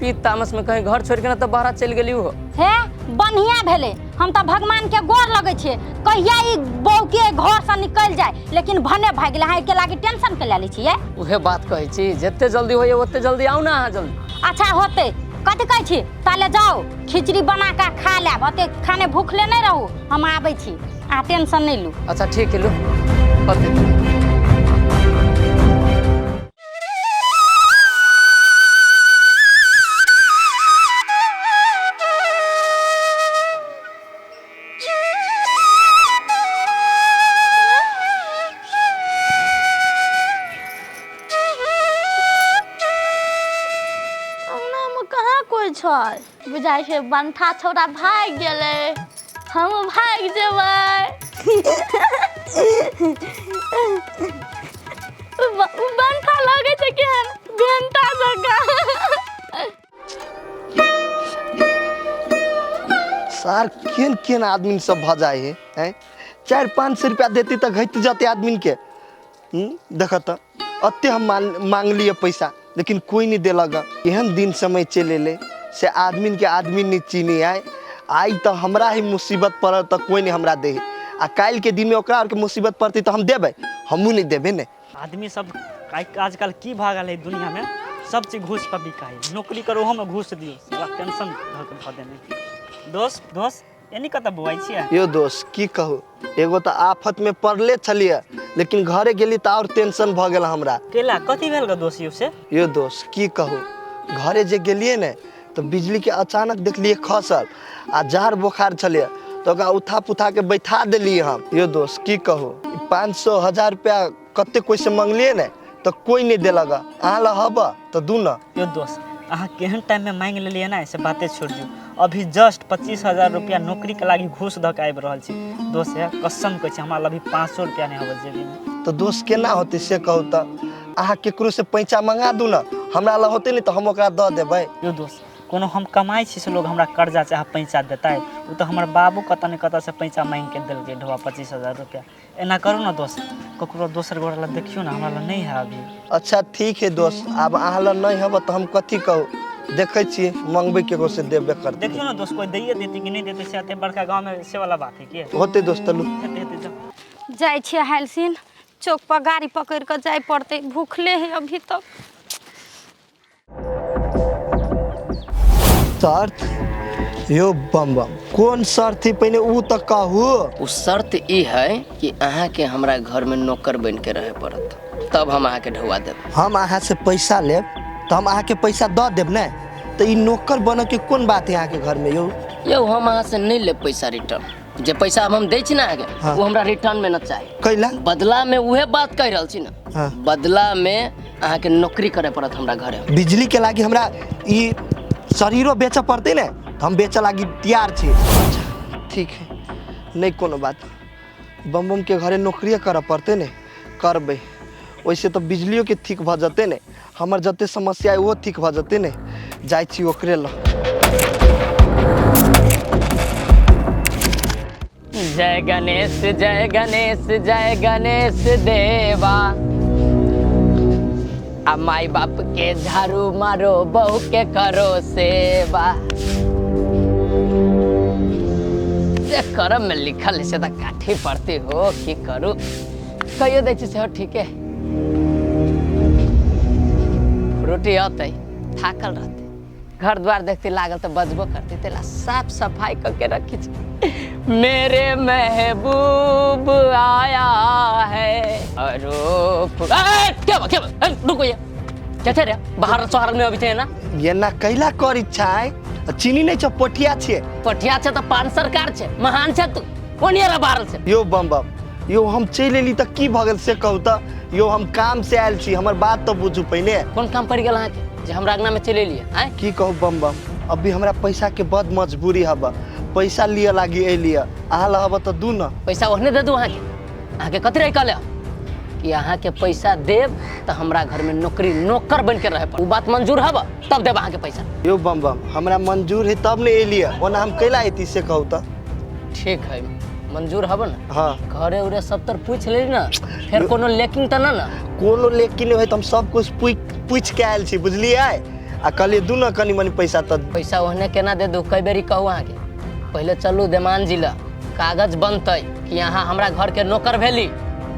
पीत तामस में कहीं घर छोड़ के ना तो बाहर चल गेली हो हे बढ़िया भेले हम तो भगवान के गोर लगे छे कहिया ई बौकी घर से निकल जाए लेकिन भने भाग गेले है के लागी टेंशन के ले ली छिए उहे बात कहै छी जत्ते जल्दी होय ओत्ते जल्दी आउ ना अहाँ जल्दी अच्छा होते कथी कहै छी ताले जाओ खिचड़ी बना के खा लेब ओते खाने भूखले नहीं रहू हम आबै छी आ टेंशन नहीं लू अच्छा ठीक है लो कथी बुझाई छै बंठा छोड़ा भाग गेलै हम भाग जेबै बंठा लगे छै केहन घंटा जका सार केन केन आदमी सब भजाए है 400-500 रुपया देती तो घट जाते आदमी के देख तो अत्ते हम मांग लिए पैसा लेकिन कोई नहीं देलक एहन दिन समय चले ले से आदमी के आदमी नहीं चीनी आए आई तो हमरा ही मुसीबत पड़ल तो कोई नहीं हमरा दे आ काल के दिन में ओकरा और के मुसीबत पड़ती तो हम देबे हमू नहीं देबे ने आदमी सब आजकल की भागल है दुनिया में सब चीज घूस पर बिका है नौकरी करो हम घूस दियो साला टेंशन धर देने दोस्त एनी कत बुआई छियै यो दोस्त की कहू एगो तो आफत में पड़ले छलिए लेकिन घरे गेली तो और टेंशन भ गेल हमरा केला कथी भेल ग दोस्त से यो दोस्त की कहू घरे जे गेलिए ने तो बिजली के अचानक देखलिए खसल आ जार बुखार छलिए तो ओकरा उठा पुठा के बैठा देलिए हम यो दोस्त की कहू 500-1000 रुपया कते कोई से मांगलिए ने तो कोई नहीं देलक अहाँ ला हब तो दू न यो दोस्त अहाँ केहन टाइम में मांग लेलिए ना ऐसे बातें छोड़ दियो अभी जस्ट 25,000 रुपया नौकरी के लागी घूस धक आबि रहल छी दोस्त है कसम कहै छी हमरा अभी 500 रुपया नहीं होबे जेबी में तो दोस्त केना होते से कहू तो अहाँ केकरो से पैसा मंगा दू न हमरा ला होते नहीं तो हम ओकरा द देबै यो दोस्त कोनो हम कमाई छी से लोग हमरा कर्जा चाहे पैसा देता उ तो हमर बाबू कत ने कत से पैसा मांग के दिलके ढोआ 25,000 रुपया एना करू ना दोस्त ककरो दोसर गोरा देखियो ना हमरा नहीं है अभी। अच्छा ठीक है दोस्त, अब अहाँ ला नहीं हब तो हम कथी कहू, देखे छी मंगबे केगो से देबे कर। देखियो ना दोस्त कोई दैए देती कि नहीं देते से एते बड़का गांव में से वाला बात है कि होते दोस्त लू जाए छिए हालसिन चौक पर गाड़ी पकड़ कर जाए पड़ते, भूखले है अभी तक। शर्त यो बम बम कौन शर्त थी पहले ऊ तो कहू। उस शर्त ई है कि अहाँ के हमरा घर में नौकर बन के रहे पड़त, तब हम अहाँ के ढुआ देब। हम अहाँ से पैसा लेब तो हम अहाँ के पैसा दे देब ना, तो ई नौकर बन के कौन बात है अहाँ के घर में यो हम अहाँ से नहीं लेब पैसा रिटर्न, जे पैसा हम दै छी ना आगे हाँ। वो हमरा रिटर्न में न चाही। कैला बदला में उहे बात कह रहल छी ना हाँ। बदला में अहाँ के नौकरी करे पड़त हमरा घरे। बिजली के लागी हमरा ई शरीरो बेच पड़ते ना, तो हम बेच लागी तैयार छी। ठीक है नहीं कोनो बात, बम बम के घरे नौकरी करे पड़ते ने करबे, वैसे तो बिजलियों के ठीक भ जते ने, हमर जते समस्या है वो ठीक भ जते ने, जाय छी ओकरे ला। जय गणेश जय गणेश जय गणेश देवा, आ माई बाप के झाड़ू मारो बहू के करो सेवा। जे करम में लिखल है से तो काठी पड़ती हो की करू, कहियो दै छी सेहो ठीक है। रोटी आते थाकल रहते, घर द्वार देखते लागल तो बजबो करती, तेला साफ सफाई करके रखी छी। मेरे महबूब आया है रुको ये क्या रे बाहर शहर में अभी थे ना ये ना कैला कर इच्छा है, चीनी नहीं छ पोठिया छे। पठिया छे तो पान सरकार छे, महान छे तू ओनिया बाहर से। यो बम बम यो हम चल एली त की भगल से कहू त, यो हम काम से आयल छी, हमर बात तो बुझू पहले। कौन काम पड़ गेल अहाँ के जे हमरा अंगना में चले लिए हैं? की कहू बम बम, अभी हमरा पैसा के बद मजबूरी हबा, पैसा लिया लागी एलिया, अहाँ ला हबा तो दू न। पैसा ओहने दे दू अहाँ के कतरे कहले कि अहाँ के पैसा देब तो हमरा घर में नौकर बन के रहे पर, उ बात मंजूर हबा तब देब अहाँ के पैसा। यो बम बम हमरा मंजूर है तब ने एलिया, वरना हम कैला एती से कहू त। ठीक है मंजूर हबा ना। हाँ घरे उरे सब तर पूछ ले ना, फिर कोनो लेकिन त ना ना कोनो लेकिन है, हम सब कुछ पूछ के आयल छी बुझलिए, आ कहलिए दू न कनी मनी पैसा त। पैसा ओहने केना दे दू, कई बेरी कहू अहाँ के पहले चलू देमान जिला, कागज बनते कि यहाँ हमरा घर के नौकर भेली,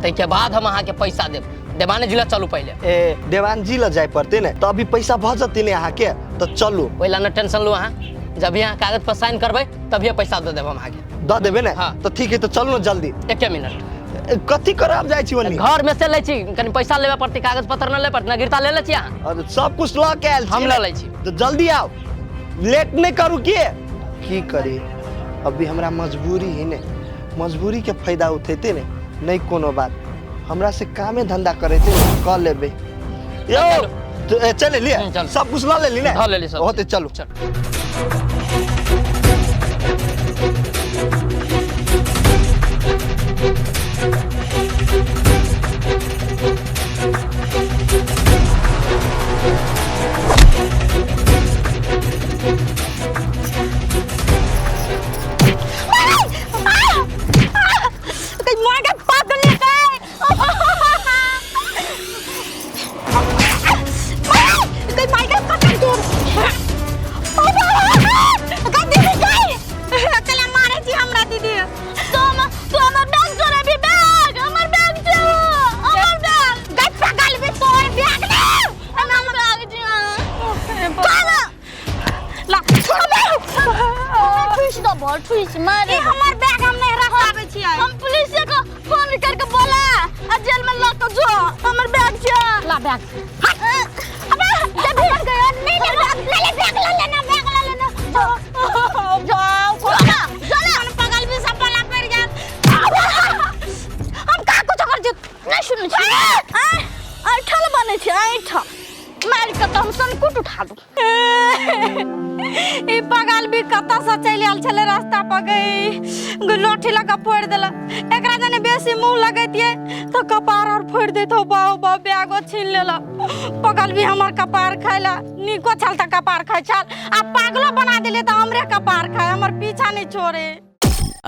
तैके बाद हम अहाँ के पैसा देब। देवान जिला चलू पहले। ए देवान जिला जाए पड़ते ने, तो अभी पैसा भ जते ने अहाँ के, तो चलू। पहला न टेंशन लो अहाँ, जब यहाँ कागज पर साइन करबे तभी पैसा दे देब हम अहाँ के। द देबे ने? हाँ। तो ठीक है तो चलू न जल्दी। एक मिनट कथी करब जाय छी ओनी? घर में से ले छी, कनी पैसा लेबे पड़ती, कागज पत्र न ले पड़ती, ना गिरता ले ले छी अहाँ। अरे सब कुछ ला के आयल छी, हम ले ले छी। तो जल्दी आओ, लेट नहीं करू की करी, अभी हमरा मजबूरी है ने, मजबूरी के फायदा उठेते ने, नहीं कोनो बात, हमरा से कामे धंधा करे थे कर लेबे। यो चले लिए सब कुछ ला ले ली ने? हाँ ले ली सब। होते चलो चल। मार के तो हम संकुट उठा दू ई पगल भी कतऽ से चलि आयल छले रास्ता पर गई लोठी लगा फोड़ देला एकरा जने बेसी मुंह लगैतिए तो कपार और फोड़ देतो बाऊ बा बैगो छीन लेला पगल भी हमर कपार खाइला निको चलता कपार खाइ छल आ पागलो बना देले तो हमरे कपार खाए हमर पीछा नहीं छोड़े।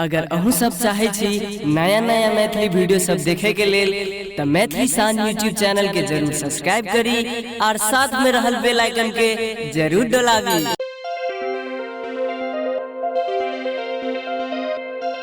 अगर अहू सब चाहे छी नया नया मैथिली वीडियो सब देखे के लेल तो मैथिली शान यूट्यूब चैनल के जरूर सब्सक्राइब करी और साथ में रहल बेल आइकन के जरूर दबावी।